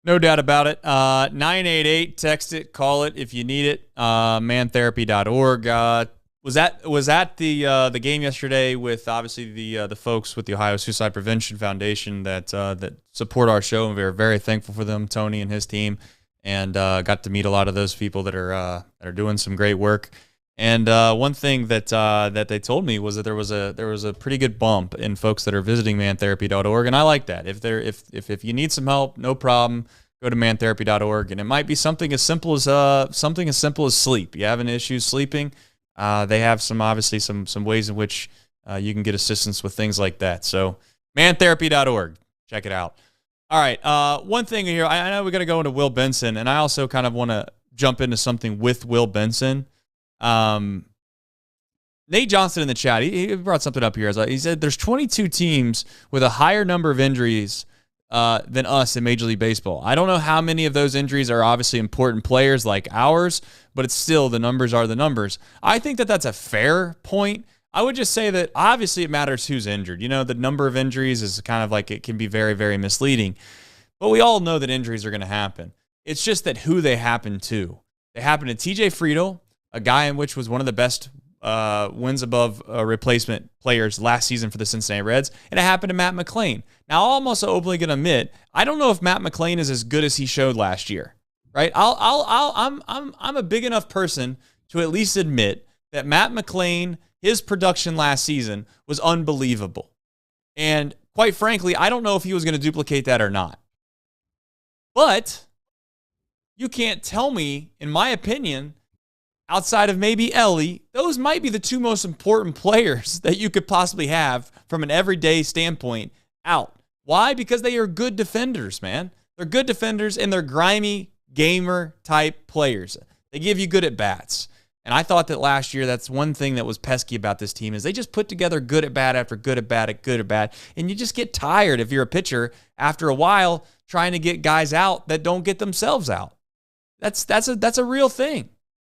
No doubt about it. 988, text it, call it if you need it. Mantherapy.org. Was that the game yesterday with obviously the folks with the Ohio Suicide Prevention Foundation that support our show, and we're very thankful for them, Tony and his team, and got to meet a lot of those people that are doing some great work. And one thing that they told me was that there was a pretty good bump in folks that are visiting mantherapy.org, and I like that. If you need some help, no problem. Go to mantherapy.org, and it might be something as simple as sleep. You having issues sleeping? They have some ways in which you can get assistance with things like that. So mantherapy.org, check it out. All right, one thing here, I know we're going to go into Will Benson, and I also kind of want to jump into something with Will Benson. Nate Johnson in the chat, he brought something up here. He said there's 22 teams with a higher number of injuries than us in Major League Baseball. I don't know how many of those injuries are obviously important players like ours, but it's still, the numbers are the numbers. I think that that's a fair point. I would just say that obviously it matters who's injured. You know, the number of injuries is kind of like, it can be very, very misleading. But we all know that injuries are going to happen. It's just that who they happen to. They happen to TJ Friedl, a guy in which was one of the best wins above replacement players last season for the Cincinnati Reds, and it happened to Matt McLain. Now, I'm also openly going to admit, I don't know if Matt McLain is as good as he showed last year. Right? I'm a big enough person to at least admit that Matt McLain, his production last season was unbelievable. And quite frankly, I don't know if he was going to duplicate that or not. But you can't tell me, in my opinion, outside of maybe Elly, those might be the two most important players that you could possibly have from an everyday standpoint out. Why? Because they are good defenders, man. They're good defenders, and they're grimy gamer-type players. They give you good at-bats. And I thought that last year, that's one thing that was pesky about this team, is they just put together good at-bat after good at-bat at good at-bat, and you just get tired if you're a pitcher after a while trying to get guys out that don't get themselves out. That's a real thing.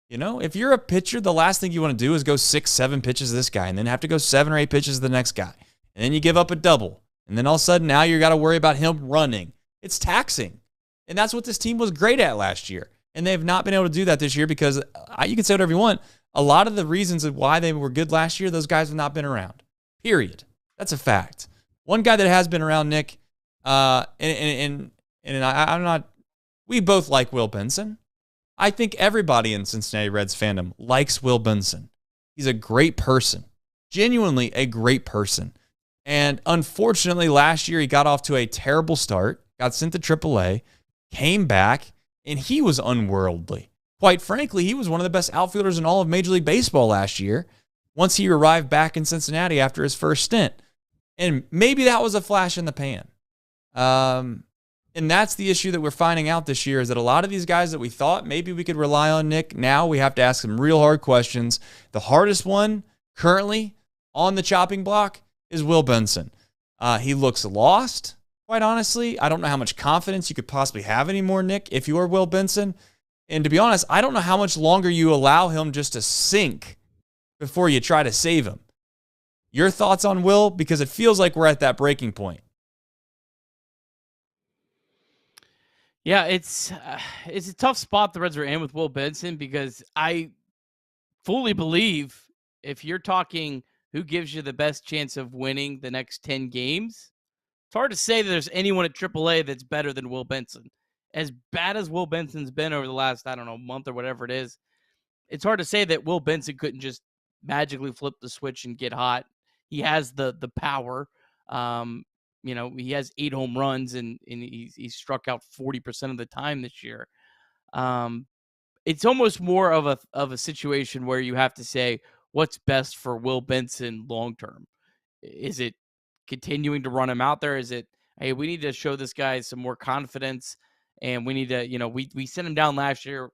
You know, if you're a pitcher, the last thing you want to do is go 6-7 pitches to this guy and then have to go 7 or 8 pitches to the next guy. And then you give up a double. And then all of a sudden now you got to worry about him running. It's taxing. And that's what this team was great at last year. And they've not been able to do that this year because you can say whatever you want. A lot of the reasons of why they were good last year, those guys have not been around. Period. That's a fact. One guy that has been around, Nick, and I'm not, we both like Will Benson. I think everybody in Cincinnati Reds fandom likes Will Benson. He's a great person, genuinely a great person. And unfortunately, last year he got off to a terrible start, got sent to AAA, came back, and he was unworldly. Quite frankly, he was one of the best outfielders in all of Major League Baseball last year once he arrived back in Cincinnati after his first stint. And maybe that was a flash in the pan. And that's the issue that we're finding out this year, is that a lot of these guys that we thought maybe we could rely on, Nick, now we have to ask some real hard questions. The hardest one currently on the chopping block is Will Benson. He looks lost, quite honestly. I don't know how much confidence you could possibly have anymore, Nick, if you are Will Benson. And to be honest, I don't know how much longer you allow him just to sink before you try to save him. Your thoughts on Will? Because it feels like we're at that breaking point. Yeah, it's a tough spot the Reds are in with Will Benson, because I fully believe if you're talking who gives you the best chance of winning the next 10 games, it's hard to say that there's anyone at AAA that's better than Will Benson. As bad as Will Benson's been over the last, month or whatever it is, it's hard to say that Will Benson couldn't just magically flip the switch and get hot. He has the power. He has 8 home runs and he's struck out 40% of the time this year. It's almost more of a situation where you have to say what's best for Will Benson long term. Is it continuing to run him out there? Is it, hey, we need to show this guy some more confidence, and we need to, we sent him down last year.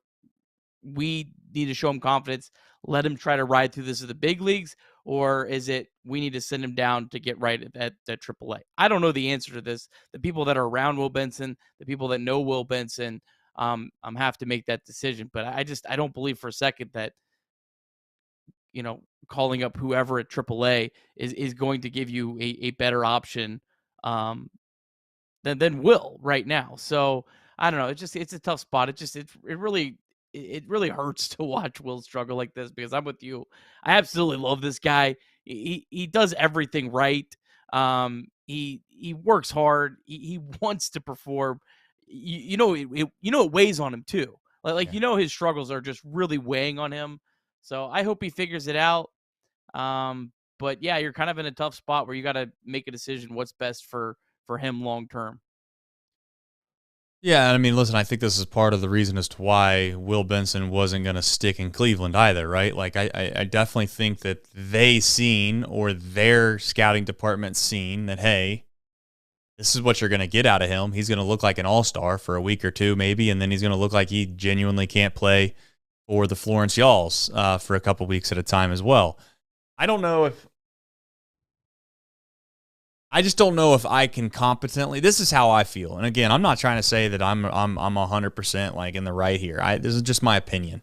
We need to show him confidence. Let him try to ride through this in the big leagues. or is it we need to send him down to get right at AAA? I don't know the answer to this. The people that are around Will Benson, the people that know Will Benson, have to make that decision. But I don't believe for a second that, calling up whoever at AAA is going to give you a better option um, than Will right now. So I don't know. It's a tough spot. It really hurts to watch Will struggle like this because I'm with you. I absolutely love this guy. He does everything right. He works hard. He wants to perform. It weighs on him too. His struggles are just really weighing on him. So I hope he figures it out. But yeah, you're kind of in a tough spot where you got to make a decision what's best for him long term. Yeah, I mean, listen, I think this is part of the reason as to why Will Benson wasn't going to stick in Cleveland either, right? Like, I definitely think that they seen, or their scouting department seen, that, hey, this is what you're going to get out of him. He's going to look like an all-star for a week or two maybe, and then he's going to look like he genuinely can't play for the Florence Y'alls for a couple weeks at a time as well. I just don't know if I can competently. This is how I feel, and again, I'm not trying to say that I'm 100% like in the right here. This is just my opinion.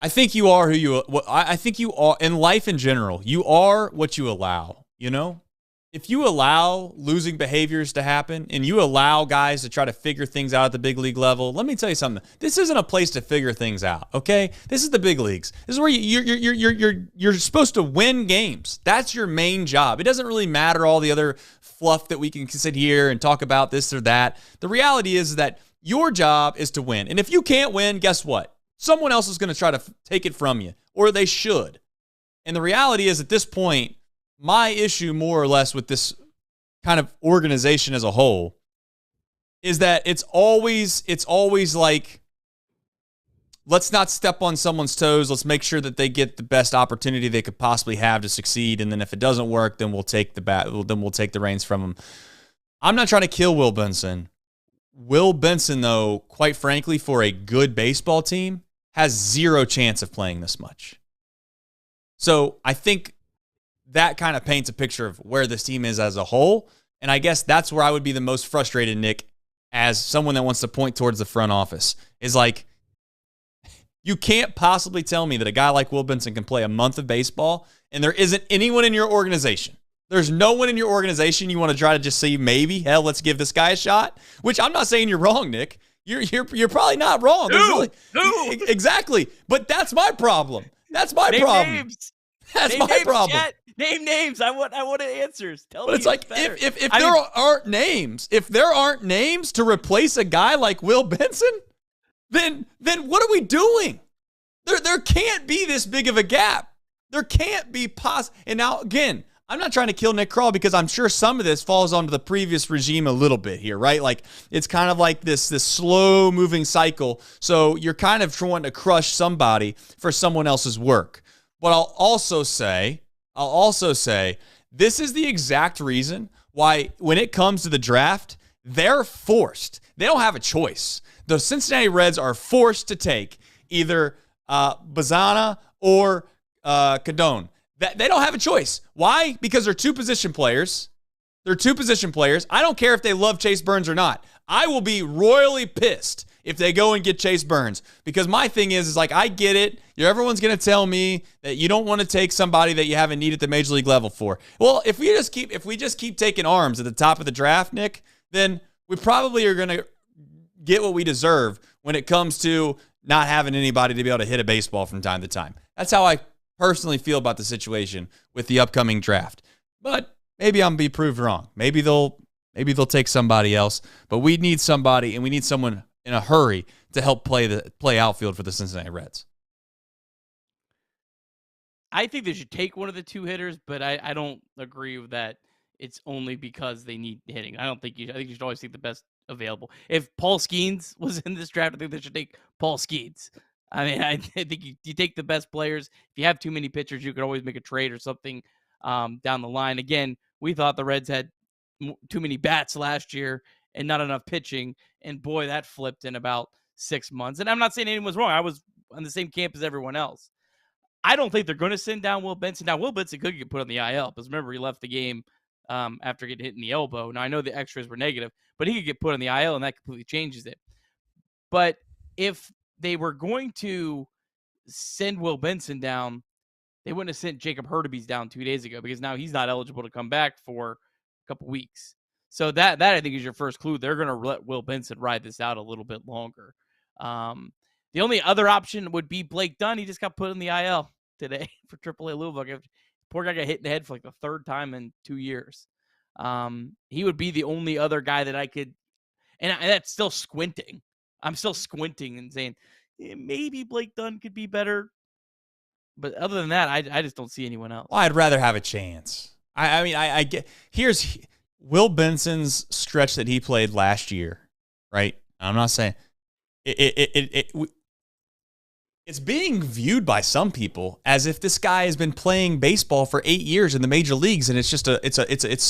I think you are who you. I think you are in life in general. You are what you allow. If you allow losing behaviors to happen and you allow guys to try to figure things out at the big league level, let me tell you something. This isn't a place to figure things out, okay? This is the big leagues. This is where you're supposed to win games. That's your main job. It doesn't really matter all the other fluff that we can sit here and talk about this or that. The reality is that your job is to win. And if you can't win, guess what? Someone else is going to try to take it from you, or they should. And the reality is at this point, my issue more or less with this kind of organization as a whole is that it's always like, let's not step on someone's toes. Let's make sure that they get the best opportunity they could possibly have to succeed. And then if it doesn't work, then we'll take the reins from them. I'm not trying to kill Will Benson. Will Benson, though, quite frankly, for a good baseball team, has zero chance of playing this much. So I think that kind of paints a picture of where this team is as a whole. And I guess that's where I would be the most frustrated, Nick, as someone that wants to point towards the front office, is like, you can't possibly tell me that a guy like Will Benson can play a month of baseball and there isn't anyone in your organization. There's no one in your organization you want to try to just say, maybe, hell, let's give this guy a shot. Which I'm not saying you're wrong, Nick. You're probably not wrong. No. Exactly. But that's my problem. That's my problem. Names. That's my problem. Chat. Name names. I want answers. Tell but me. It's like if there aren't names to replace a guy like Will Benson, then what are we doing? There can't be this big of a gap. There can't be And now again, I'm not trying to kill Nick Krall because I'm sure some of this falls onto the previous regime a little bit here, right? Like it's kind of like this slow moving cycle. So you're kind of trying to crush somebody for someone else's work. But I'll also say, this is the exact reason why when it comes to the draft, they're forced. They don't have a choice. The Cincinnati Reds are forced to take either Bazana or Cadone. They don't have a choice. Why? Because they're two position players. I don't care if they love Chase Burns or not. I will be royally pissed if they go and get Chase Burns. Because my thing is like, I get it. Everyone's going to tell me that you don't want to take somebody that you haven't needed at the major league level for. Well, if we just keep taking arms at the top of the draft, Nick, then we probably are going to get what we deserve when it comes to not having anybody to be able to hit a baseball from time to time. That's how I personally feel about the situation with the upcoming draft. But maybe I'm be proved wrong. Maybe they'll take somebody else. But we need somebody, and we need someone in a hurry to help play outfield for the Cincinnati Reds. I think they should take one of the two hitters, but I don't agree with that. It's only because they need hitting. I think you should always take the best available. If Paul Skeens was in this draft, I think they should take Paul Skeens. I mean, I think you take the best players. If you have too many pitchers, you could always make a trade or something down the line. Again, we thought the Reds had too many bats last year and not enough pitching. And boy, that flipped in about 6 months. And I'm not saying anyone was wrong. I was on the same camp as everyone else. I don't think they're going to send down Will Benson. Now, Will Benson could get put on the IL because remember, he left the game after getting hit in the elbow. Now, I know the x-rays were negative, but he could get put on the IL, and that completely changes it. But if they were going to send Will Benson down, they wouldn't have sent Jacob Hurtubise down 2 days ago because now he's not eligible to come back for a couple weeks. So that I think is your first clue. They're going to let Will Benson ride this out a little bit longer. The only other option would be Blake Dunn. He just got put in the IL today for AAA Louisville. Poor guy got hit in the head for like the third time in 2 years. He would be the only other guy that I could, and that's still squinting. I'm still squinting and saying maybe Blake Dunn could be better. But other than that, I just don't see anyone else. Well, I'd rather have a chance. I mean, I get, here's Will Benson's stretch that he played last year, right? I'm not saying it's being viewed by some people as if this guy has been playing baseball for 8 years in the major leagues, and it's just it's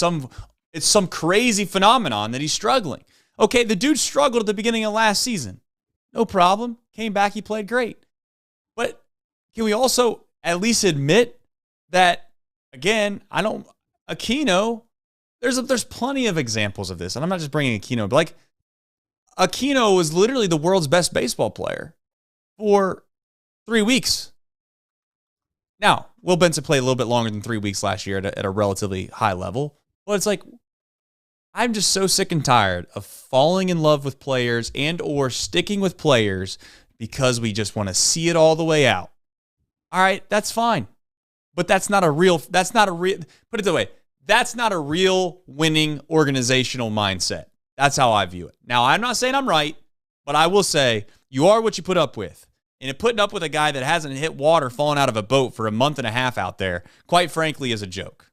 some crazy phenomenon that he's struggling. Okay, the dude struggled at the beginning of last season. No problem. Came back, he played great. But can we also at least admit that, again, Aquino, there's plenty of examples of this, and I'm not just bringing Aquino, but like Aquino was literally the world's best baseball player for 3 weeks. Now, Will Benson played a little bit longer than 3 weeks last year at a relatively high level, but it's like, I'm just so sick and tired of falling in love with players and or sticking with players because we just want to see it all the way out. All right, that's fine. But put it the way, that's not a real winning organizational mindset. That's how I view it. Now, I'm not saying I'm right, but I will say you are what you put up with. And putting up with a guy that hasn't hit water falling out of a boat for a month and a half out there, quite frankly, is a joke.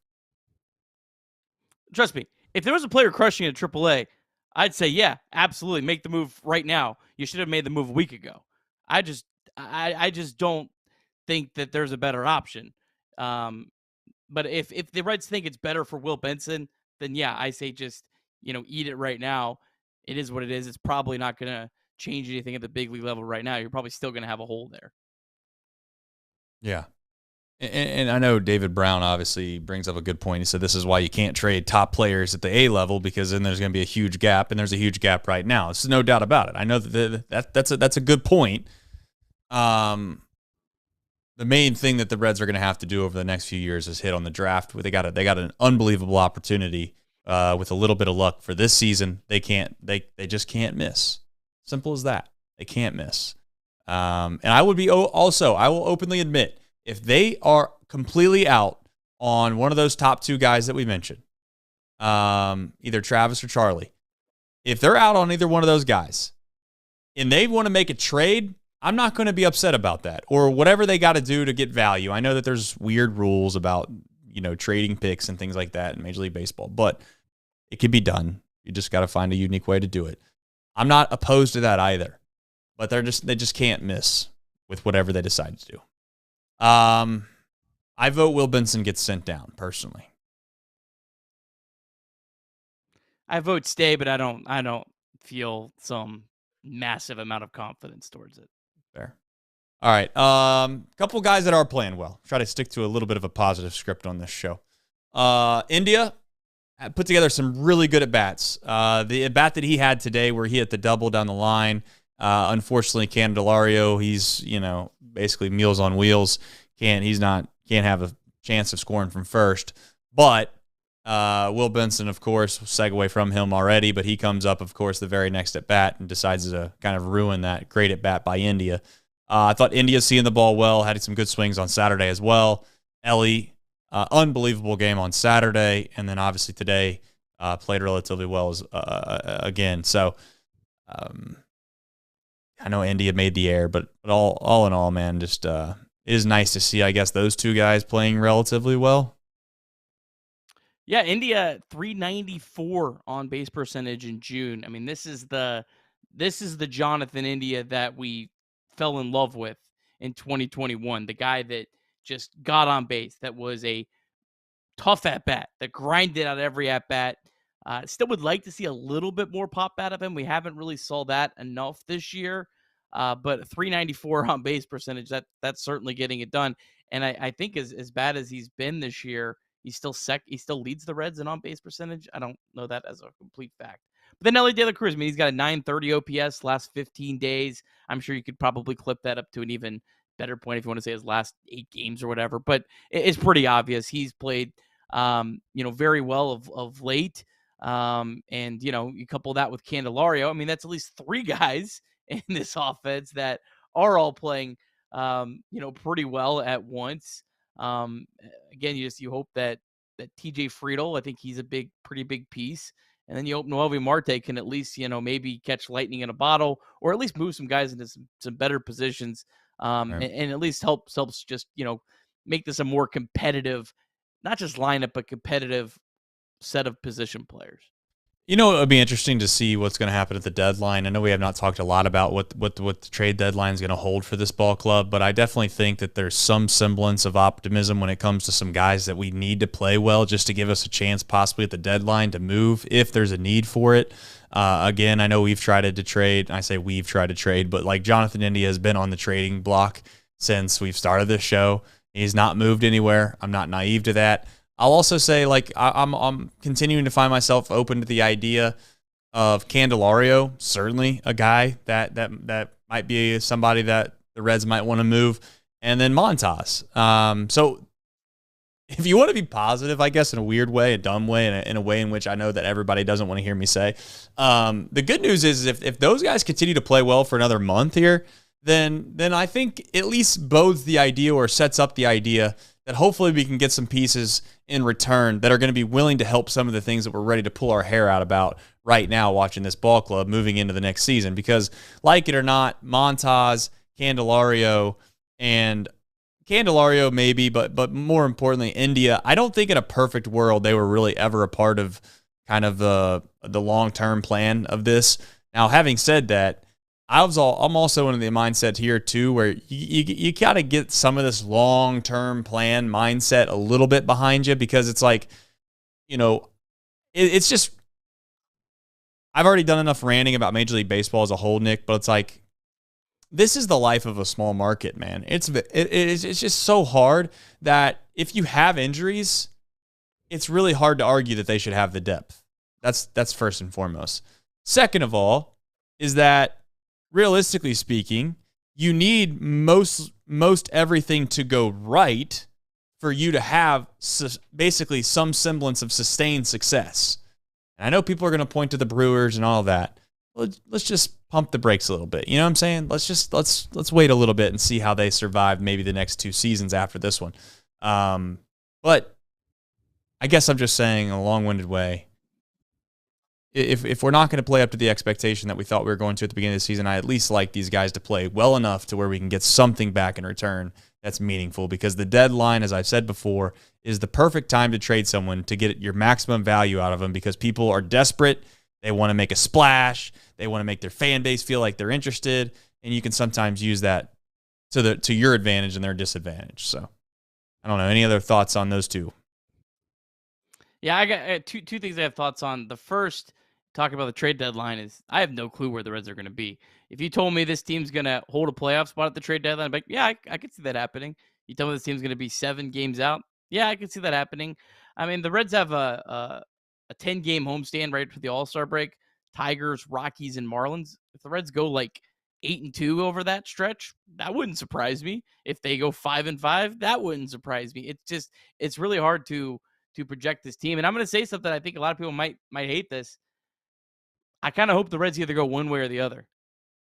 Trust me, if there was a player crushing at AAA, I'd say, yeah, absolutely, make the move right now. You should have made the move a week ago. I just don't think that there's a better option. But if the Reds think it's better for Will Benson, then yeah, I say just, eat it right now. It is what it is. It's probably not going to change anything at the big league level right now. You're probably still going to have a hole there. Yeah. And I know David Brown obviously brings up a good point. He said this is why you can't trade top players at the A level because then there's going to be a huge gap, and there's a huge gap right now. There's no doubt about it. I know that's a good point. The main thing that the Reds are going to have to do over the next few years is hit on the draft. They got an unbelievable opportunity with a little bit of luck for this season. They just can't miss. Simple as that. They can't miss. And I will openly admit, if they are completely out on one of those top two guys that we mentioned, either Travis or Charlie, if they're out on either one of those guys and they want to make a trade, I'm not going to be upset about that or whatever they got to do to get value. I know that there's weird rules about, trading picks and things like that in Major League Baseball, but it can be done. You just got to find a unique way to do it. I'm not opposed to that either, but they just can't miss with whatever they decide to do. I vote Will Benson gets sent down personally. I vote stay, but I don't feel some massive amount of confidence towards it. Fair. All right. Couple guys that are playing well. Try to stick to a little bit of a positive script on this show. India put together some really good at-bats. The at-bat that he had today where he hit the double down the line, unfortunately, Candelario, he's, basically Meals on Wheels. Can't have a chance of scoring from first. But Will Benson, of course, segue from him already, but he comes up, of course, the very next at-bat and decides to kind of ruin that great at-bat by India. I thought India seeing the ball well, had some good swings on Saturday as well. Elly, unbelievable game on Saturday, and then obviously today played relatively well again. So I know India made the air, but all in all, man, just it is nice to see, I guess, those two guys playing relatively well. Yeah, India 394 on base percentage in June. I mean, this is the Jonathan India that we fell in love with in 2021. The guy that just got on base, that was a tough at bat, that grinded out every at bat. Still would like to see a little bit more pop out of him. We haven't really saw that enough this year. But 394 on base percentage, that's certainly getting it done. And I think as bad as he's been this year, he still leads the Reds in on-base percentage. I don't know that as a complete fact. But then Elly De La Cruz, I mean, he's got a 930 OPS last 15 days. I'm sure you could probably clip that up to an even better point if you want to say his last 8 games or whatever. But it's pretty obvious he's played, very well of late. And, you couple that with Candelario. I mean, that's at least 3 guys in this offense that are all playing, pretty well at once. Again, you hope that TJ Friedel, I think he's a pretty big piece. And then you hope Noelvi Marte can at least, maybe catch lightning in a bottle, or at least move some guys into some better positions. Right. And at least helps just, make this a more competitive, not just lineup, but competitive set of position players. It would be interesting to see what's going to happen at the deadline. I know we have not talked a lot about what the trade deadline is going to hold for this ball club, but I definitely think that there's some semblance of optimism when it comes to some guys that we need to play well just to give us a chance possibly at the deadline to move if there's a need for it. Again, I know we've tried to trade. I say we've tried to trade, but like Jonathan India has been on the trading block since we've started this show. He's not moved anywhere. I'm not naive to that. I'll also say, I'm continuing to find myself open to the idea of Candelario, certainly a guy that might be somebody that the Reds might want to move, and then Montas. So if you want to be positive, I guess in a weird way, a dumb way, in a way in which I know that everybody doesn't want to hear me say, the good news is if those guys continue to play well for another month here, then I think at least bodes the idea or sets up the idea that hopefully we can get some pieces in return that are going to be willing to help some of the things that we're ready to pull our hair out about right now watching this ball club moving into the next season. Because like it or not, Montas, Candelario maybe, but more importantly, India, I don't think in a perfect world they were really ever a part of kind of the long-term plan of this. Now, having said that, I'm also in the mindset here too, where you gotta get some of this long-term plan mindset a little bit behind you, because it's like, it's just, I've already done enough ranting about Major League Baseball as a whole, Nick, but it's like, this is the life of a small market, man. It's just so hard that if you have injuries, it's really hard to argue that they should have the depth. That's first and foremost. Second of all, is that realistically speaking, you need most everything to go right for you to have basically some semblance of sustained success. And I know people are going to point to the Brewers and all that. Let's just pump the brakes a little bit. You know what I'm saying? Let's wait a little bit and see how they survive maybe the next 2 seasons after this one. But I guess I'm just saying in a long-winded way, if we're not going to play up to the expectation that we thought we were going to at the beginning of the season, I at least like these guys to play well enough to where we can get something back in return that's meaningful, because the deadline, as I've said before, is the perfect time to trade someone to get your maximum value out of them, because people are desperate. They want to make a splash. They want to make their fan base feel like they're interested, and you can sometimes use that to your advantage and their disadvantage. So I don't know. Any other thoughts on those two? Yeah, I got two things I have thoughts on. The first, talking about the trade deadline, is I have no clue where the Reds are going to be. If you told me this team's going to hold a playoff spot at the trade deadline, I'd be like, yeah, I could see that happening. You tell me this team's going to be 7 games out, yeah, I could see that happening. I mean, the Reds have a 10-game homestand right for the All-Star break. Tigers, Rockies, and Marlins. If the Reds go like 8-2 over that stretch, that wouldn't surprise me. If they go 5-5, that wouldn't surprise me. It's really hard to project this team. And I'm going to say something, I think a lot of people might hate this. I kind of hope the Reds either go one way or the other.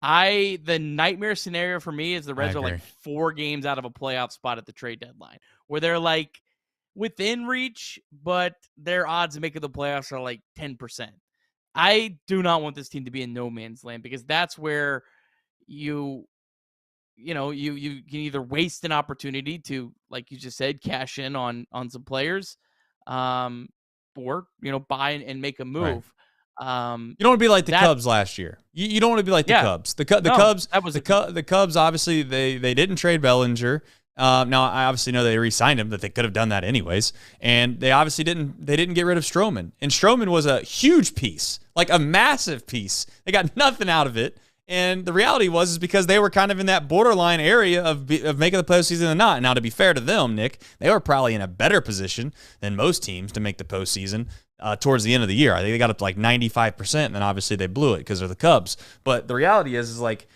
The nightmare scenario for me is the Reds are like 4 games out of a playoff spot at the trade deadline, where they're like within reach, but their odds of making the playoffs are like 10%. I do not want this team to be in no man's land, because that's where you can either waste an opportunity to, like you just said, cash in on some players, or buy and make a move. Right. You don't want to be like the Cubs last year. You don't want to be like the Cubs. The Cubs obviously they didn't trade Bellinger. Now I obviously know they re-signed him, that they could have done that anyways, and they obviously didn't get rid of Stroman. And Stroman was a huge piece, like a massive piece. They got nothing out of it, And the reality was because they were kind of in that borderline area of making the postseason or not. Now, to be fair to them, Nick, they were probably in a better position than most teams to make the postseason towards the end of the year. I think they got up to like 95%, and then obviously they blew it because they're the Cubs. But the reality is like,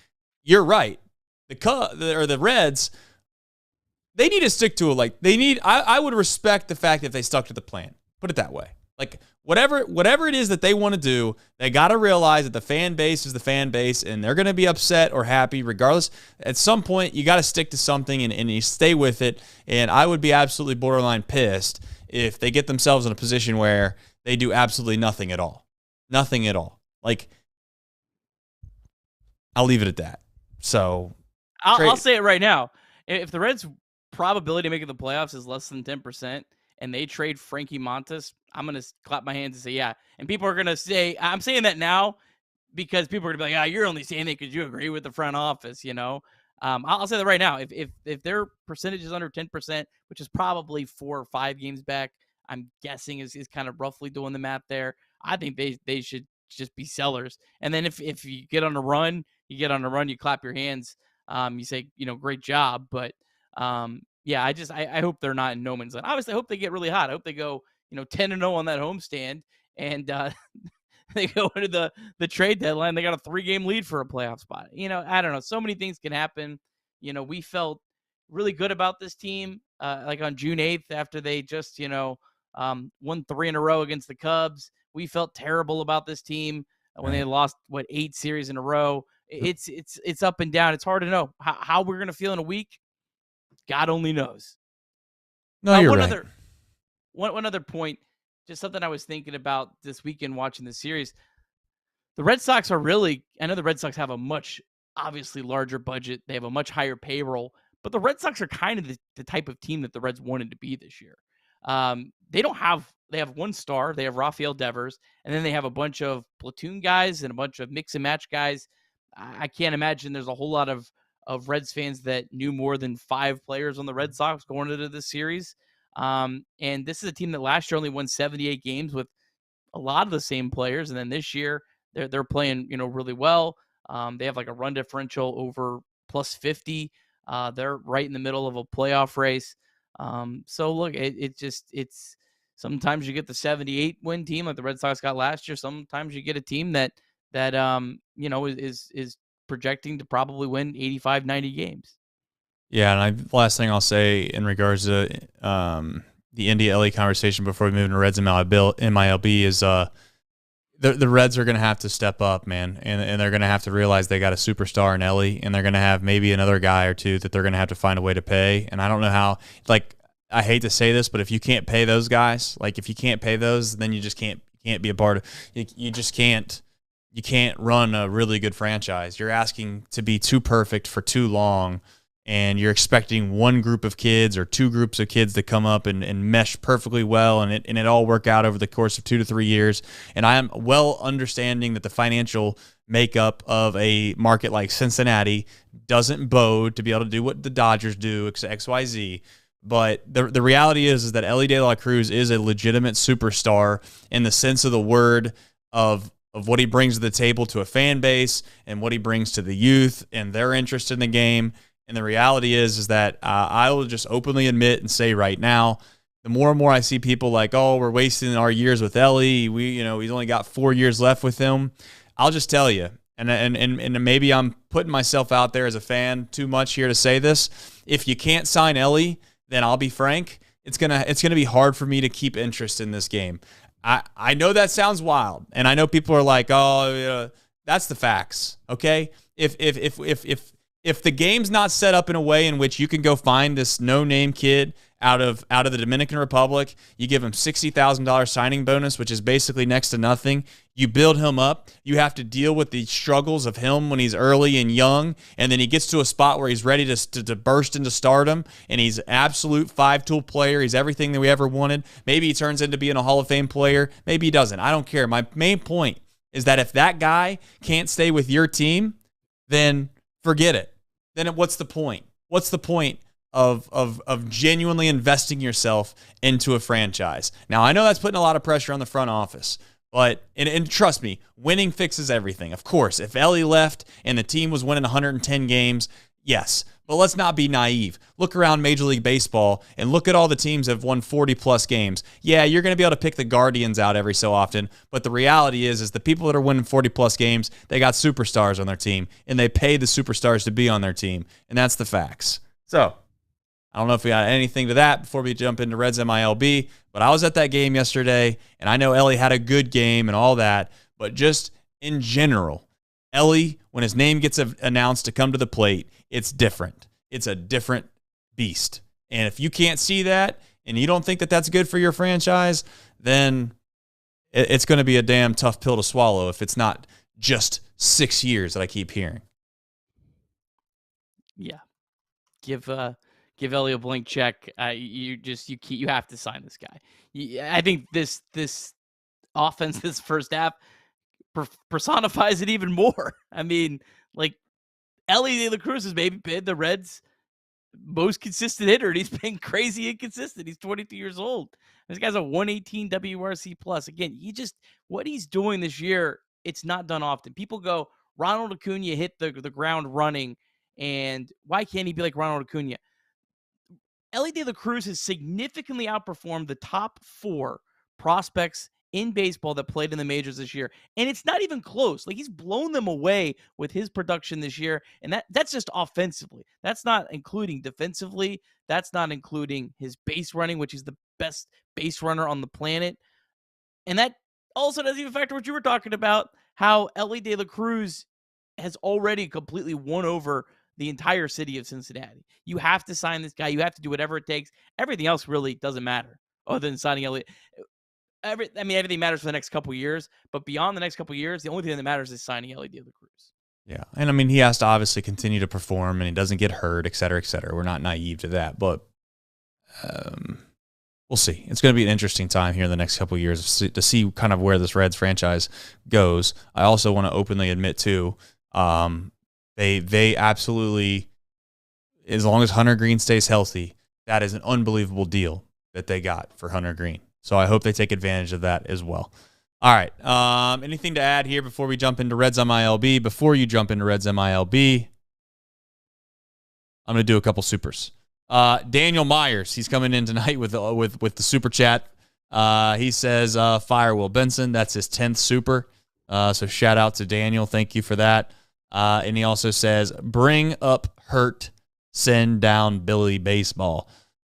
you're right. The Reds, they need to stick to it. Like I would respect the fact that they stuck to the plan. Put it that way. Like whatever it is that they want to do, they got to realize that the fan base is the fan base, and they're going to be upset or happy regardless. At some point, you got to stick to something and you stay with it. And I would be absolutely borderline pissed if they get themselves in a position where they do absolutely nothing at all. Nothing at all. Like, I'll leave it at that. So I'll say it right now. If the Reds' probability of making the playoffs is less than 10% and they trade Frankie Montas, I'm going to clap my hands and say, yeah. And people are going to say, I'm saying that now because people are going to be like, you're only saying that because you agree with the front office, you know? I'll say that right now. If their percentage is under 10%, which is probably 4 or 5 games back, I'm guessing is kind of roughly doing the math there. I think they should just be sellers. And then if you get on a run, you clap your hands. You say, great job. But yeah, I hope they're not in no man's land. Obviously, I hope they get really hot. I hope they go, 10-0 on that homestand, and they go into the trade deadline. They got a 3-game lead for a playoff spot. I don't know. So many things can happen. We felt really good about this team, like on June 8th after they just, won 3 in a row against the Cubs. We felt terrible about this team when they lost 8 series in a row. It's up and down. It's hard to know how we're gonna feel in a week. God only knows. No, you're right. One other point, just something I was thinking about this weekend watching the series. The Red Sox are I know the Red Sox have a much obviously larger budget. They have a much higher payroll, but the Red Sox are kind of the type of team that the Reds wanted to be this year. They have one star. They have Rafael Devers, and then they have a bunch of platoon guys and a bunch of mix and match guys. I can't imagine there's a whole lot of Reds fans that knew more than 5 players on the Red Sox going into this series. And this is a team that last year only won 78 games with a lot of the same players. And then this year they're playing, really well. They have like a run differential over plus 50. They're right in the middle of a playoff race. So look, it's sometimes you get the 78 win team like the Red Sox got last year. Sometimes you get a team that is projecting to probably win 85, 90 games. Yeah, and last thing I'll say in regards to the India-Elly conversation before we move into Reds and MILB is the Reds are going to have to step up, man, and they're going to have to realize they got a superstar in Elly, and they're going to have maybe another guy or two that they're going to have to find a way to pay. And I don't know how, I hate to say this, but if you can't pay those guys, if you can't pay those, then you just can't be a part of you just can't. You can't run a really good franchise. You're asking to be too perfect for too long, and you're expecting one group of kids or 2 groups of kids to come up and mesh perfectly well, and it all work out over the course of 2 to 3 years. And I am well understanding that the financial makeup of a market like Cincinnati doesn't bode to be able to do what the Dodgers do, XYZ. But the reality is that Elly De La Cruz is a legitimate superstar in the sense of the word of what he brings to the table to a fan base and what he brings to the youth and their interest in the game. And the reality is that I will just openly admit and say right now, the more and more I see people like, oh, we're wasting our years with Elly. He's only got 4 years left with him. I'll just tell you, and maybe I'm putting myself out there as a fan too much here to say this. If you can't sign Elly, then I'll be frank, it's gonna be hard for me to keep interest in this game. I know that sounds wild, and I know people are like, "Oh, that's the facts." Okay, if the game's not set up in a way in which you can go find this no-name kid out of the Dominican Republic, you give him $60,000 signing bonus, which is basically next to nothing. You build him up. You have to deal with the struggles of him when he's early and young, and then he gets to a spot where he's ready to burst into stardom, and he's an absolute 5-tool player. He's everything that we ever wanted. Maybe he turns into being a Hall of Fame player. Maybe he doesn't. I don't care. My main point is that if that guy can't stay with your team, then forget it. Then what's the point? What's the point of genuinely investing yourself into a franchise? Now, I know that's putting a lot of pressure on the front office, But, and trust me, winning fixes everything. Of course, if Elly left and the team was winning 110 games, yes. But let's not be naive. Look around Major League Baseball and look at all the teams that have won 40-plus games. Yeah, you're going to be able to pick the Guardians out every so often, but the reality is the people that are winning 40-plus games, they got superstars on their team, and they pay the superstars to be on their team, and that's the facts. So, I don't know if we got anything to that before we jump into Reds MILB, but I was at that game yesterday, and I know Elly had a good game and all that, but just in general, Elly, when his name gets announced to come to the plate, it's different. It's a different beast. And if you can't see that and you don't think that that's good for your franchise, then it's going to be a damn tough pill to swallow if it's not just 6 years that I keep hearing. Yeah. Give Elly a blank check. You have to sign this guy. I think this offense, this first half, personifies it even more. I mean, like, Elly De La Cruz has maybe been the Reds' most consistent hitter, and he's been crazy inconsistent. He's 22 years old. This guy's a 118 WRC plus. Again, what he's doing this year, it's not done often. People go, Ronald Acuna hit the ground running, and why can't he be like Ronald Acuna? Elly De La Cruz has significantly outperformed the top 4 prospects in baseball that played in the majors this year. And it's not even close. Like, he's blown them away with his production this year. And that's just offensively. That's not including defensively. That's not including his base running, which is the best base runner on the planet. And that also doesn't even factor what you were talking about, how Elly De La Cruz has already completely won over the entire city of Cincinnati. You have to sign this guy. You have to do whatever it takes. Everything else really doesn't matter other than signing Elly. Everything matters for the next couple of years, but beyond the next couple of years, the only thing that matters is signing Elly De La Cruz. Yeah, and I mean, he has to obviously continue to perform, and he doesn't get hurt, et cetera, et cetera. We're not naive to that, but we'll see. It's going to be an interesting time here in the next couple of years to see kind of where this Reds franchise goes. I also want to openly admit, too, they absolutely, as long as Hunter Green stays healthy, that is an unbelievable deal that they got for Hunter Green. So I hope they take advantage of that as well. All right. Anything to add here before we jump into Reds MILB? Before you jump into Reds MILB, I'm going to do a couple supers. Daniel Myers, he's coming in tonight with the super chat. He says, fire Will Benson. That's his 10th super. So shout out to Daniel. Thank you for that. And he also says, bring up Hurt, send down Billy Baseball.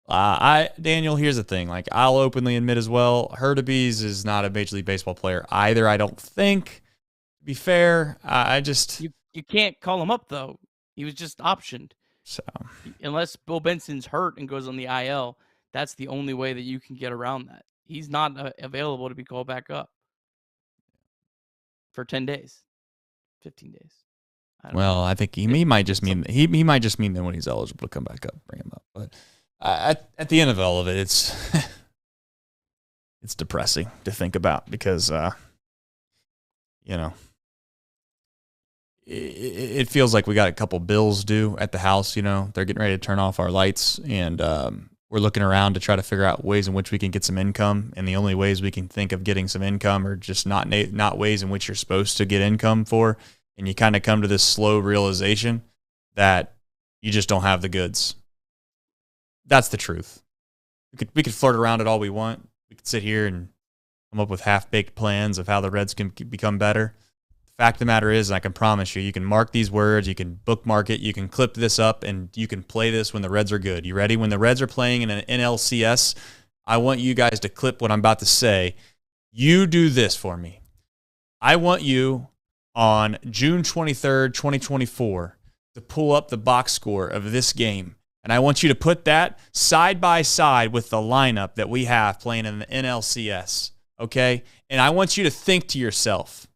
Daniel, here's the thing. Like, I'll openly admit as well, Hurtubise is not a Major League Baseball player either, I don't think. To be fair, I just... You can't call him up, though. He was just optioned. So, unless Will Benson's hurt and goes on the IL, that's the only way that you can get around that. He's not available to be called back up for 10 days, 15 days. I think he might just mean he might just mean that when he's eligible to come back up, bring him up. But at the end of all of it, it's depressing to think about because it feels like we got a couple bills due at the house. They're getting ready to turn off our lights, and we're looking around to try to figure out ways in which we can get some income. And the only ways we can think of getting some income are just not ways in which you're supposed to get income for. And you kind of come to this slow realization that you just don't have the goods. That's the truth. We could flirt around it all we want. We could sit here and come up with half-baked plans of how the Reds can become better. The fact of the matter is, I can promise you can mark these words, you can bookmark it, you can clip this up, and you can play this when the Reds are good. You ready? When the Reds are playing in an NLCS, I want you guys to clip what I'm about to say. You do this for me. I want you on June 23rd, 2024, to pull up the box score of this game. And I want you to put that side by side with the lineup that we have playing in the NLCS, okay? And I want you to think to yourself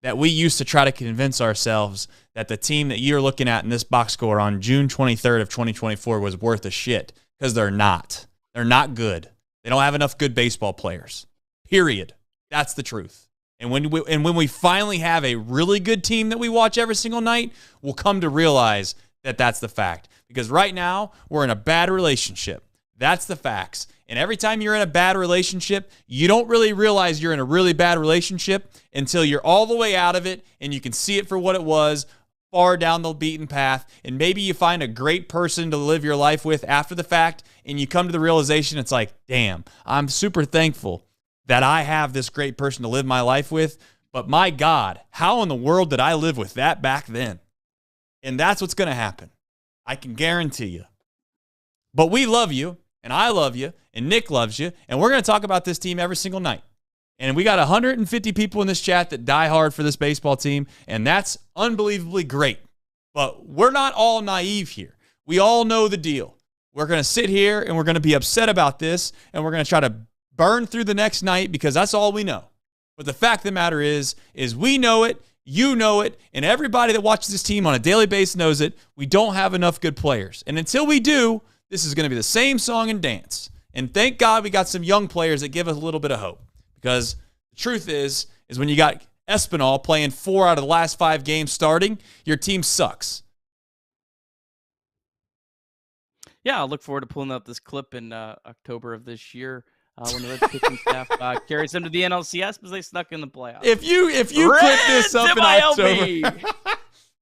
that we used to try to convince ourselves that the team that you're looking at in this box score on June 23rd of 2024 was worth a shit, because they're not. They're not good. They don't have enough good baseball players, period. That's the truth. And when we finally have a really good team that we watch every single night, we'll come to realize that that's the fact. Because right now, we're in a bad relationship. That's the facts. And every time you're in a bad relationship, you don't really realize you're in a really bad relationship until you're all the way out of it and you can see it for what it was, far down the beaten path. And maybe you find a great person to live your life with after the fact, and you come to the realization it's like, damn, I'm super thankful that I have this great person to live my life with. But my God, how in the world did I live with that back then? And that's what's going to happen. I can guarantee you. But we love you. And I love you, and Nick loves you, and we're going to talk about this team every single night. And we got 150 people in this chat that die hard for this baseball team, and that's unbelievably great. But we're not all naive here. We all know the deal. We're going to sit here, and we're going to be upset about this, and we're going to try to burn through the next night because that's all we know. But the fact of the matter is we know it, you know it, and everybody that watches this team on a daily basis knows it. We don't have enough good players. And until we do, this is going to be the same song and dance. And thank God we got some young players that give us a little bit of hope. Because the truth is when you got Espinal playing 4 out of the last 5 games starting, your team sucks. Yeah, I'll look forward to pulling up this clip in October of this year when the Reds pitching staff carries them to the NLCS because they snuck in the playoffs. If you clip this up in October,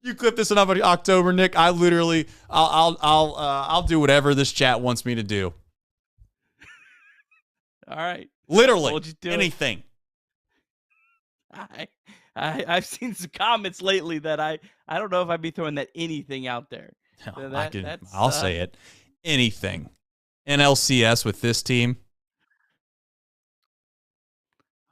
you clip this up in October, Nick, I literally, I'll do whatever this chat wants me to do. All right. Literally anything. I've seen some comments lately that I don't know if I'd be throwing that anything out there. No, I'll say it. Anything. NLCS with this team.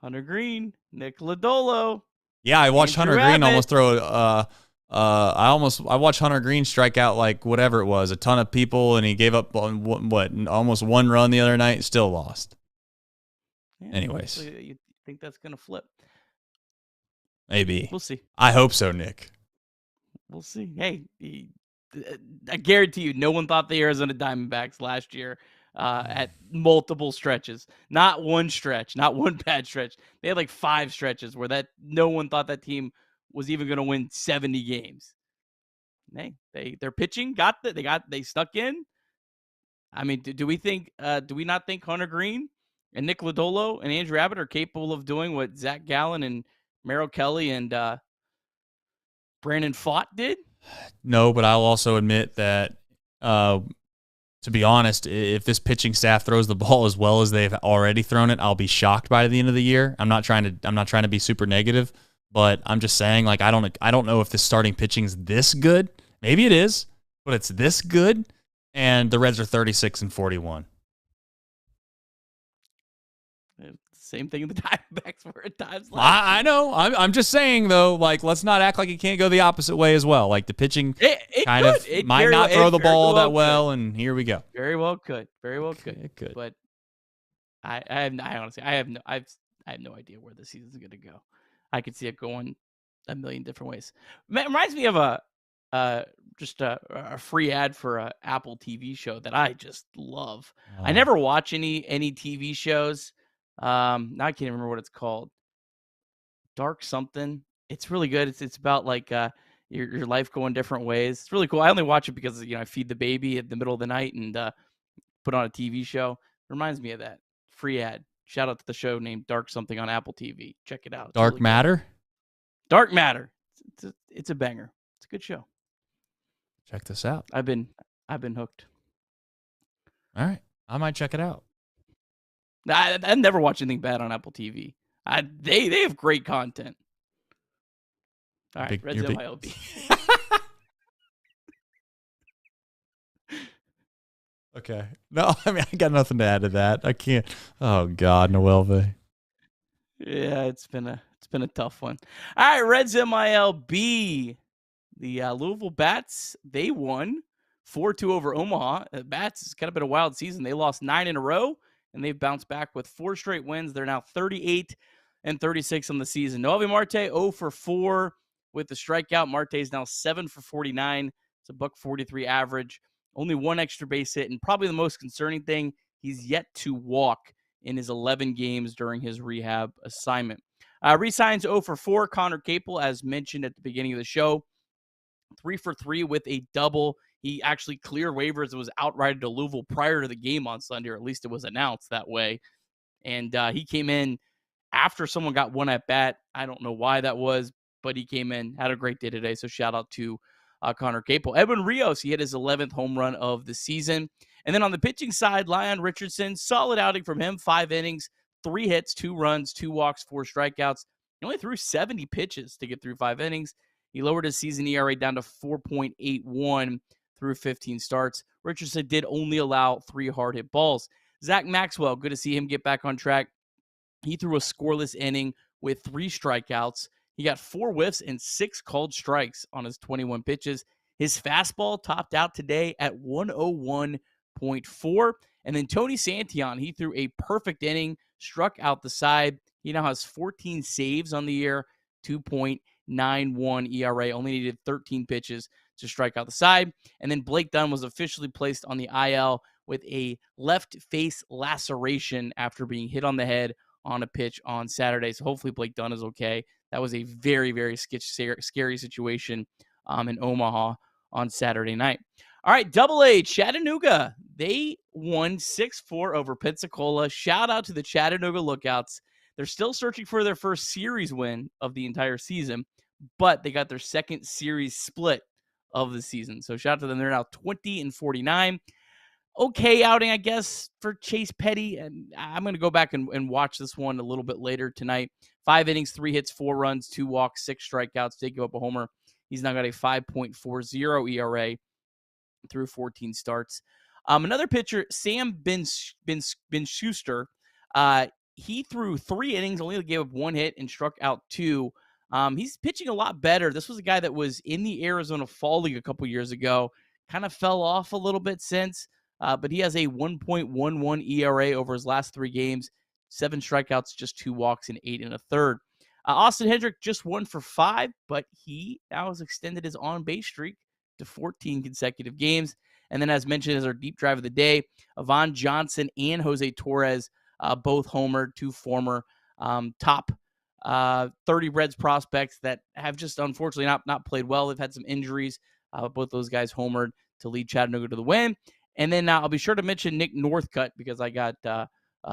Hunter Green, Nick Lodolo. Yeah, I watched Andrew Hunter Green Abbott. almost throw I watched Hunter Green strike out like whatever it was, a ton of people, and he gave up on almost 1 run the other night, still lost. Yeah, Anyways. you think that's going to flip? Maybe. We'll see. I hope so, Nick. We'll see. Hey, I guarantee you no one thought the Arizona Diamondbacks last year at multiple stretches. Not one stretch, not one bad stretch. They had like 5 stretches where no one thought that team was even going to win 70 games. Hey, their pitching they stuck in. I mean, do we not think Hunter Green and Nick Lodolo and Andrew Abbott are capable of doing what Zack Gallen and Merrill Kelly and Brandon Pfaadt did? No, but I'll also admit that, to be honest, if this pitching staff throws the ball as well as they've already thrown it, I'll be shocked by the end of the year. I'm not trying to be super negative, but I'm just saying, like, I don't know if the starting pitching's this good. Maybe it is, but it's this good, and the Reds are 36-41. Same thing the Diamondbacks were at times. I know. I'm just saying, though, like, let's not act like it can't go the opposite way as well. Like, the pitching might not throw the ball that well, and here we go. Very well could. It could. But I honestly have no idea where the season's going to go. I could see it going a million different ways. It reminds me of a free ad for a Apple TV show that I just love. I never watch any TV shows. Now I can't remember what it's called. Dark something. It's really good. It's about like your life going different ways. It's really cool. I only watch it because I feed the baby at the middle of the night and put on a TV show. It reminds me of that. Free ad. Shout out to the show named Dark Something on Apple TV. Check it out. It's Dark really Matter? good. Dark Matter. It's a banger. It's a good show. Check this out. I've been hooked. All right. I might check it out. I never watch anything bad on Apple TV. They have great content. All right, Reds MILB. Okay. No, I mean, I got nothing to add to that. I can't. Oh God, Noelve. Yeah, it's been a tough one. All right, Reds MILB. The Louisville Bats, they won 4-2 over Omaha. Bats, it's kind of been a wild season. They lost 9 in a row, and they've bounced back with 4 straight wins. They're now 38-36 on the season. Noelvi Marte 0 for 4 with the strikeout. Marte is now 7 for 49. It's a $143 average. Only 1 extra base hit, and probably the most concerning thing, he's yet to walk in his 11 games during his rehab assignment. Resigns 0 for 4. Connor Capel, as mentioned at the beginning of the show, 3 for 3 with a double. He actually cleared waivers and was outrighted to Louisville prior to the game on Sunday, or at least it was announced that way. And he came in after someone got one at bat. I don't know why that was, but he came in, had a great day today. So shout out to Connor Capel. Edwin Rios, he hit his 11th home run of the season. And then on the pitching side, Lyon Richardson, solid outing from him, 5 innings, 3 hits, 2 runs, 2 walks, 4 strikeouts. He only threw 70 pitches to get through 5 innings. He lowered his season ERA down to 4.81 through 15 starts. Richardson did only allow 3 hard hit balls. Zack Maxwell, good to see him get back on track. He threw a scoreless inning with 3 strikeouts. He got 4 whiffs and 6 called strikes on his 21 pitches. His fastball topped out today at 101.4. And then Tony Santillan, he threw a perfect inning, struck out the side. He now has 14 saves on the year, 2.91 ERA, only needed 13 pitches to strike out the side. And then Blake Dunn was officially placed on the IL with a left face laceration after being hit on the head on a pitch on Saturday. So hopefully Blake Dunn is okay. That was a very, very scary situation in Omaha on Saturday night. All right, Double-A, Chattanooga. They won 6-4 over Pensacola. Shout out to the Chattanooga Lookouts. They're still searching for their first series win of the entire season, but they got their second series split of the season. So shout out to them. They're now 20-49. Okay outing, I guess, for Chase Petty. And I'm going to go back and watch this one a little bit later tonight. 5 innings, 3 hits, 4 runs, 2 walks, 6 strikeouts. Did give up a homer. He's now got a 5.40 ERA through 14 starts. Another pitcher, Sam Ben-Schuster, he threw 3 innings, only gave up 1 hit and struck out 2. He's pitching a lot better. This was a guy that was in the Arizona Fall League a couple years ago. Kind of fell off a little bit since, but he has a 1.11 ERA over his last 3 games, 7 strikeouts, just 2 walks, and 8 1/3. Austin Hendrick just 1 for 5, but he now has extended his on-base streak to 14 consecutive games. And then, as mentioned, as our deep drive of the day, Avon Johnson and Jose Torres both homered, 2 former top 30 Reds prospects that have just unfortunately not played well. They've had some injuries. Both those guys homered to lead Chattanooga to the win. And then I'll be sure to mention Nick Northcutt because I got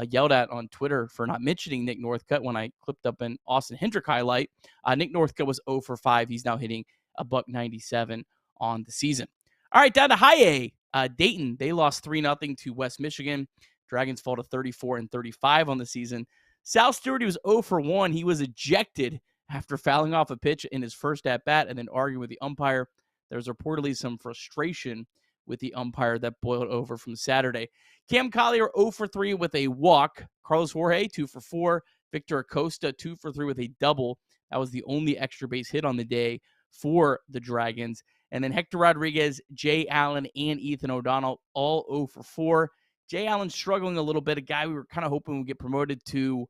yelled at on Twitter for not mentioning Nick Northcutt when I clipped up an Austin Hendrick highlight. Nick Northcutt was 0 for 5. He's now hitting a $197 on the season. All right, down to high A. Dayton, they lost 3-0 to West Michigan. Dragons fall to 34-35 on the season. Sal Stewart, he was 0 for 1. He was ejected after fouling off a pitch in his first at-bat and then arguing with the umpire. There's reportedly some frustration with the umpire that boiled over from Saturday. Cam Collier, 0 for 3 with a walk. Carlos Jorge, 2 for 4. Victor Acosta, 2 for 3 with a double. That was the only extra base hit on the day for the Dragons. And then Hector Rodriguez, Jay Allen, and Ethan O'Donnell, all 0 for 4. Jay Allen struggling a little bit, a guy we were kind of hoping would get promoted to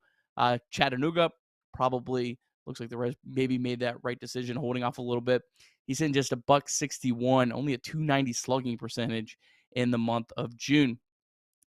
Chattanooga. Probably looks like the Reds maybe made that right decision, holding off a little bit. He's in just a $161, only a .290 slugging percentage in the month of June.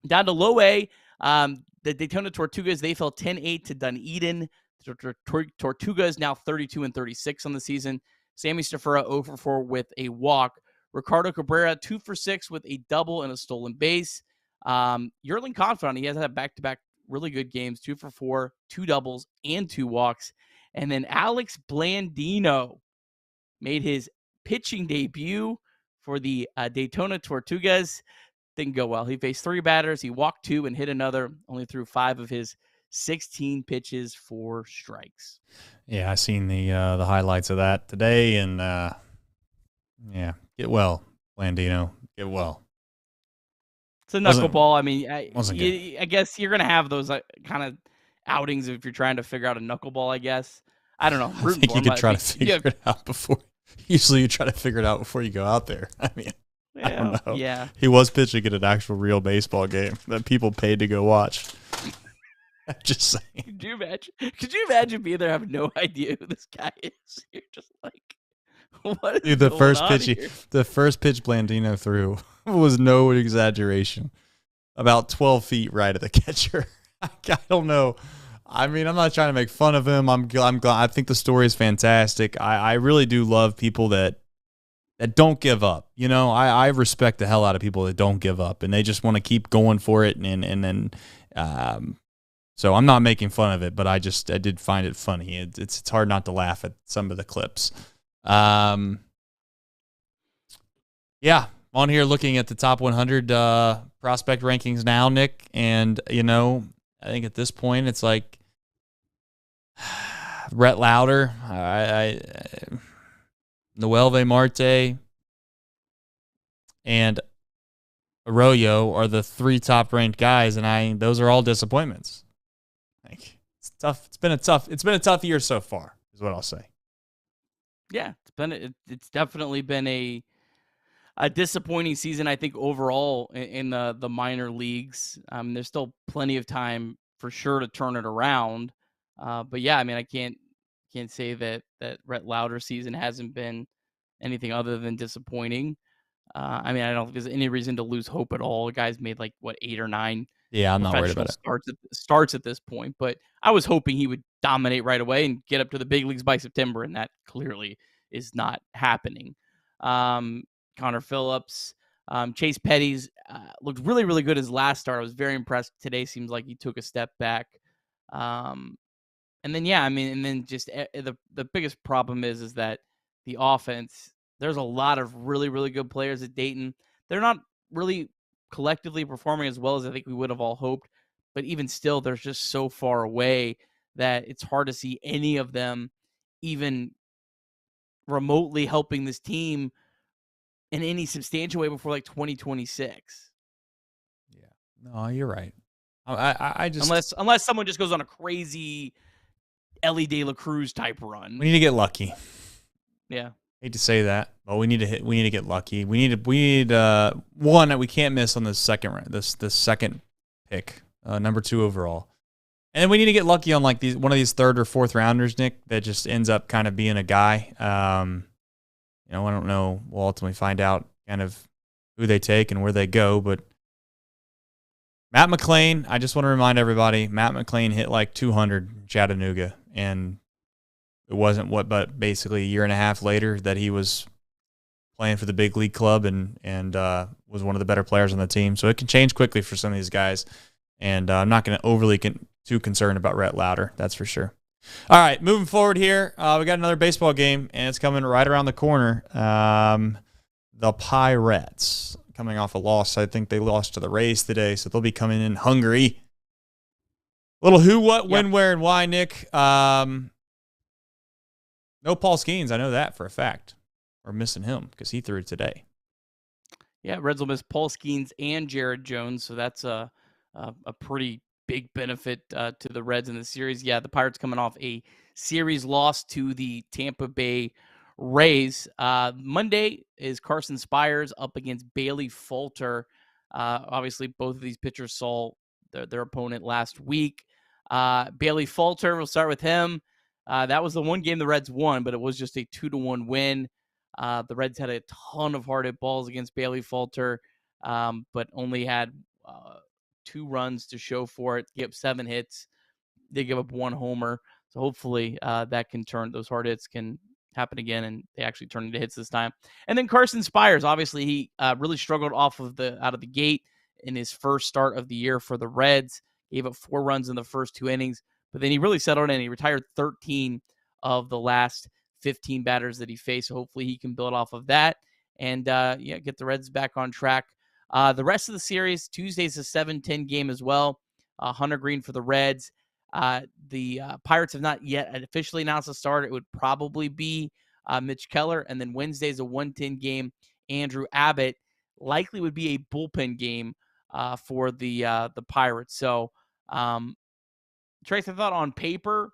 Down to low A, the Daytona Tortugas, they fell 10-8 to Dunedin. Tortugas now 32-36 on the season. Sammy Stafura 0 for 4 with a walk. Ricardo Cabrera 2 for 6 with a double and a stolen base. Yerlin Confidant, he has had back-to-back really good games, 2 for 4, 2 doubles, and 2 walks. And then Alex Blandino made his pitching debut for the Daytona Tortugas. Didn't go well. He faced 3 batters. He walked 2 and hit another. Only threw 5 of his 16 pitches for strikes. Yeah, I seen the highlights of that today, and yeah, get well, Blandino, get well. It's a knuckleball. I mean, I guess you're gonna have those kind of outings if you're trying to figure out a knuckleball. I guess I don't know. I think you could try to figure it out before. Usually, you try to figure it out before you go out there. I mean, I don't know. Yeah, he was pitching at an actual real baseball game that people paid to go watch. I'm just saying. Could you imagine being there having no idea who this guy is? You're just like, what is Dude, the first pitch Blandino threw was no exaggeration. About 12 feet right at the catcher. I don't know. I mean, I'm not trying to make fun of him. I'm glad. I think the story is fantastic. I really do love people that that don't give up. You know, I respect the hell out of people that don't give up and they just want to keep going for it. And then, so I'm not making fun of it, but I did find it funny. It's hard not to laugh at some of the clips. Yeah, on here looking at the top 100 prospect rankings now, Nick, and you know, I think at this point it's like Brett Lauder, Noelve Marte, and Arroyo are the 3 top ranked guys, and those are all disappointments. Like, it's tough. It's been a tough year so far, is what I'll say. Yeah, it's definitely been a disappointing season, I think, overall in the minor leagues. There's still plenty of time for sure to turn it around. But yeah, I mean, I can't say that Brett Lauder's season hasn't been anything other than disappointing. I mean, I don't think there's any reason to lose hope at all. The guy's made like 8 or 9. Yeah, I'm not worried about it. Starts at this point, but I was hoping he would dominate right away and get up to the big leagues by September, and that clearly is not happening. Connor Phillips, Chase Petty's looked really, really good his last start. I was very impressed. Today seems like he took a step back. And then, yeah, I mean, and then just the biggest problem is that the offense, there's a lot of really, really good players at Dayton. They're not really collectively performing as well as I think we would have all hoped. But even still, they're just so far away that it's hard to see any of them even remotely helping this team in any substantial way before like 2026. Yeah, no, you're right. I just unless someone just goes on a crazy Elly De La Cruz type run. We need to get lucky. Yeah, hate to say that, but we need to get lucky. We need one that we can't miss on the second round. This second pick, number 2 overall. And then we need to get lucky on like one of these 3rd or 4th rounders, Nick, that just ends up kind of being a guy. You know, I don't know. We'll ultimately find out kind of who they take and where they go. But Matt McClain, I just want to remind everybody, Matt McClain hit like 200 in Chattanooga. And it wasn't but basically a year and a half later that he was playing for the big league club and was one of the better players on the team. So it can change quickly for some of these guys. And I'm not going to overly too concerned about Brett Lauder. That's for sure. All right, moving forward here, we got another baseball game, and it's coming right around the corner. The Pirates coming off a loss. I think they lost to the Rays today, so they'll be coming in hungry. Little who, what, when, where, and why, Nick. No Paul Skeens. I know that for a fact. We're missing him because he threw today. Yeah, Reds will miss Paul Skeens and Jared Jones, so that's a pretty big benefit to the Reds in the series. Yeah, the Pirates coming off a series loss to the Tampa Bay Rays. Monday is Carson Spires up against Bailey Falter. Obviously, both of these pitchers saw their opponent last week. Bailey Falter, we'll start with him. That was the one game the Reds won, but it was just a 2-1 win. The Reds had a ton of hard hit balls against Bailey Falter, but only had 2 runs to show for it. Gave up 7 hits. They give up 1 homer. So hopefully that can those hard hits can happen again, and they actually turn into hits this time. And then Carson Spires, obviously he really struggled out of the gate in his first start of the year for the Reds. Gave up 4 runs in the first 2 innings, but then he really settled in. He retired 13 of the last 15 batters that he faced. So hopefully he can build off of that and get the Reds back on track. The rest of the series, Tuesday's a 7-10 game as well. Hunter Green for the Reds. The Pirates have not yet officially announced the start. It would probably be Mitch Keller. And then Wednesday's a 1-10 game. Andrew Abbott likely would be a bullpen game for the Pirates. So, Trace, I thought on paper,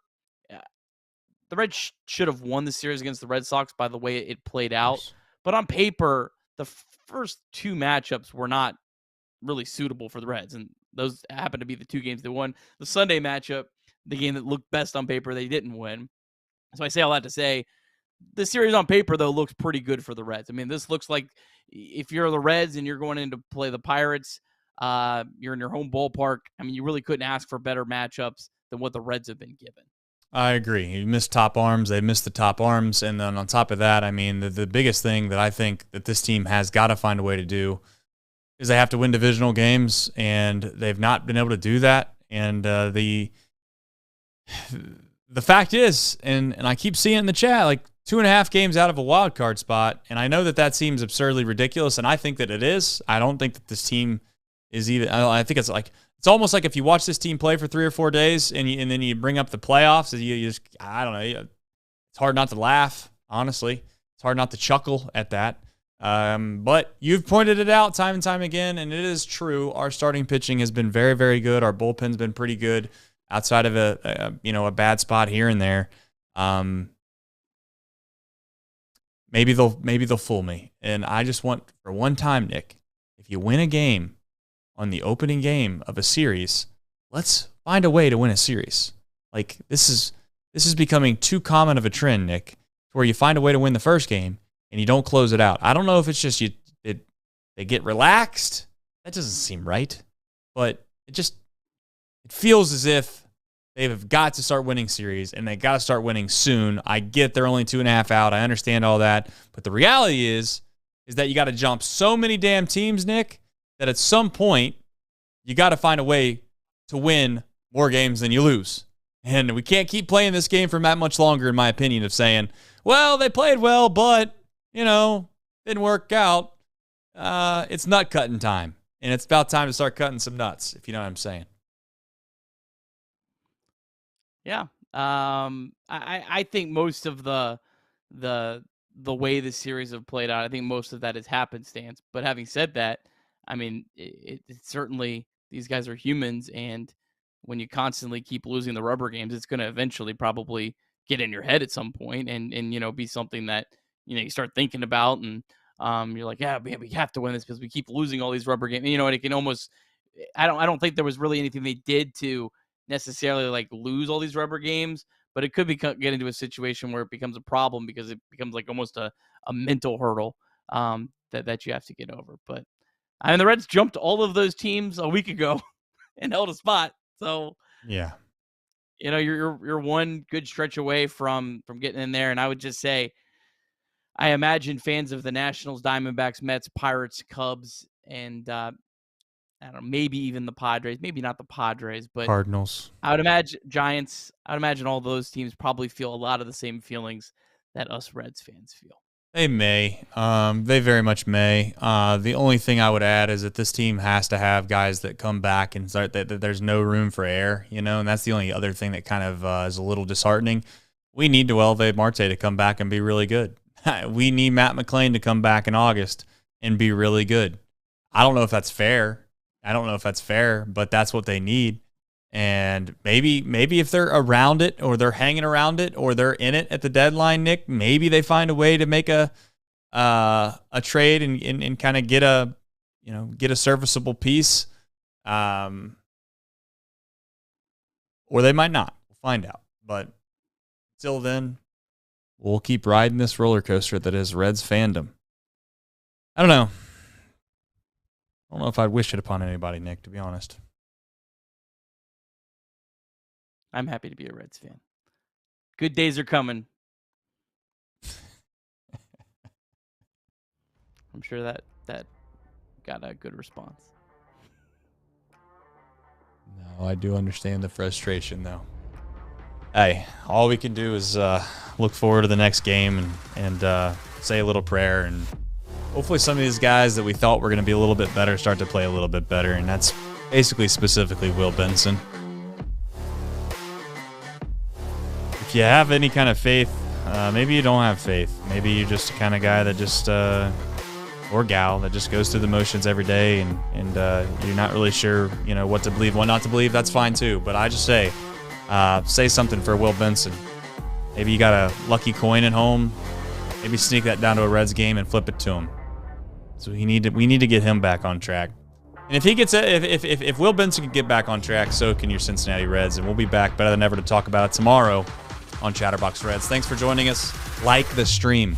the Reds should have won the series against the Red Sox by the way it played out. But on paper, the first 2 matchups were not really suitable for the Reds, and those happened to be the 2 games they won. The Sunday matchup, the game that looked best on paper, they didn't win. So I say all that to say, the series on paper, though, looks pretty good for the Reds. I mean, this looks like if you're the Reds and you're going in to play the Pirates, you're in your home ballpark. I mean, you really couldn't ask for better matchups than what the Reds have been given. I agree. You missed top arms. They missed the top arms. And then on top of that, I mean, the biggest thing that I think that this team has got to find a way to do is they have to win divisional games, and they've not been able to do that. And the fact is, and I keep seeing it in the chat, like 2.5 games out of a wild card spot. And I know that seems absurdly ridiculous, and I think that it is. I don't think that this team is even. I think it's almost like if you watch this team play for 3 or 4 days and then you bring up the playoffs, you just, I don't know. It's hard not to laugh, honestly. It's hard not to chuckle at that. But you've pointed it out time and time again, and it is true. Our starting pitching has been very, very good. Our bullpen's been pretty good outside of a bad spot here and there. Maybe they'll fool me. And I just want, for one time, Nick, if you win a game on the opening game of a series, let's find a way to win a series. Like, this is becoming too common of a trend, Nick, where you find a way to win the first game and you don't close it out. I don't know if it's just they get relaxed. That doesn't seem right. But it feels as if they've got to start winning series, and they got to start winning soon. I get they're only 2.5 out. I understand all that. But the reality is that you got to jump so many damn teams, Nick, that at some point you got to find a way to win more games than you lose. And we can't keep playing this game for that much longer, in my opinion, of saying, well, they played well, but, didn't work out. It's nut cutting time. And it's about time to start cutting some nuts, if you know what I'm saying. Yeah. I think most of the way the series have played out, I think most of that is happenstance. But having said that, I mean, it's certainly, these guys are humans, and when you constantly keep losing the rubber games, it's going to eventually probably get in your head at some point and be something that, you start thinking about, and you're like, yeah, man, we have to win this because we keep losing all these rubber games. And it can almost, I don't think there was really anything they did to necessarily like lose all these rubber games, but it could get into a situation where it becomes a problem because it becomes like almost a mental hurdle that you have to get over. But I mean, the Reds jumped all of those teams a week ago and held a spot. So yeah, you're one good stretch away from getting in there. And I would just say, I imagine fans of the Nationals, Diamondbacks, Mets, Pirates, Cubs, and I don't know, maybe even the Padres, maybe not the Padres, but Cardinals. I would imagine Giants. I would imagine all those teams probably feel a lot of the same feelings that us Reds fans feel. They may. They very much may. The only thing I would add is that this team has to have guys that come back and start that there's no room for error, and that's the only other thing that kind of is a little disheartening. We need to elevate Marte to come back and be really good. We need Matt McClain to come back in August and be really good. I don't know if that's fair. But that's what they need. And maybe if they're around it, or they're hanging around it, or they're in it at the deadline, Nick, maybe they find a way to make a trade and kind of get a serviceable piece. Or they might not. We'll find out. But till then, we'll keep riding this roller coaster that is Reds fandom. I don't know. I don't know if I'd wish it upon anybody, Nick, to be honest. I'm happy to be a Reds fan. Good days are coming. I'm sure that got a good response. No, I do understand the frustration, though. Hey, all we can do is look forward to the next game and say a little prayer, and hopefully some of these guys that we thought were going to be a little bit better start to play a little bit better, and that's basically specifically Will Benson. If you have any kind of faith, maybe you don't have faith. Maybe you're just the kind of guy that just, or gal, that just goes through the motions every day, and you're not really sure, what to believe, what not to believe. That's fine too. But I just say something for Will Benson. Maybe you got a lucky coin at home. Maybe sneak that down to a Reds game and flip it to him. So we need to get him back on track. And if he gets if Will Benson can get back on track, so can your Cincinnati Reds. And we'll be back better than ever to talk about it tomorrow on Chatterbox Reds. Thanks for joining us. Like the stream.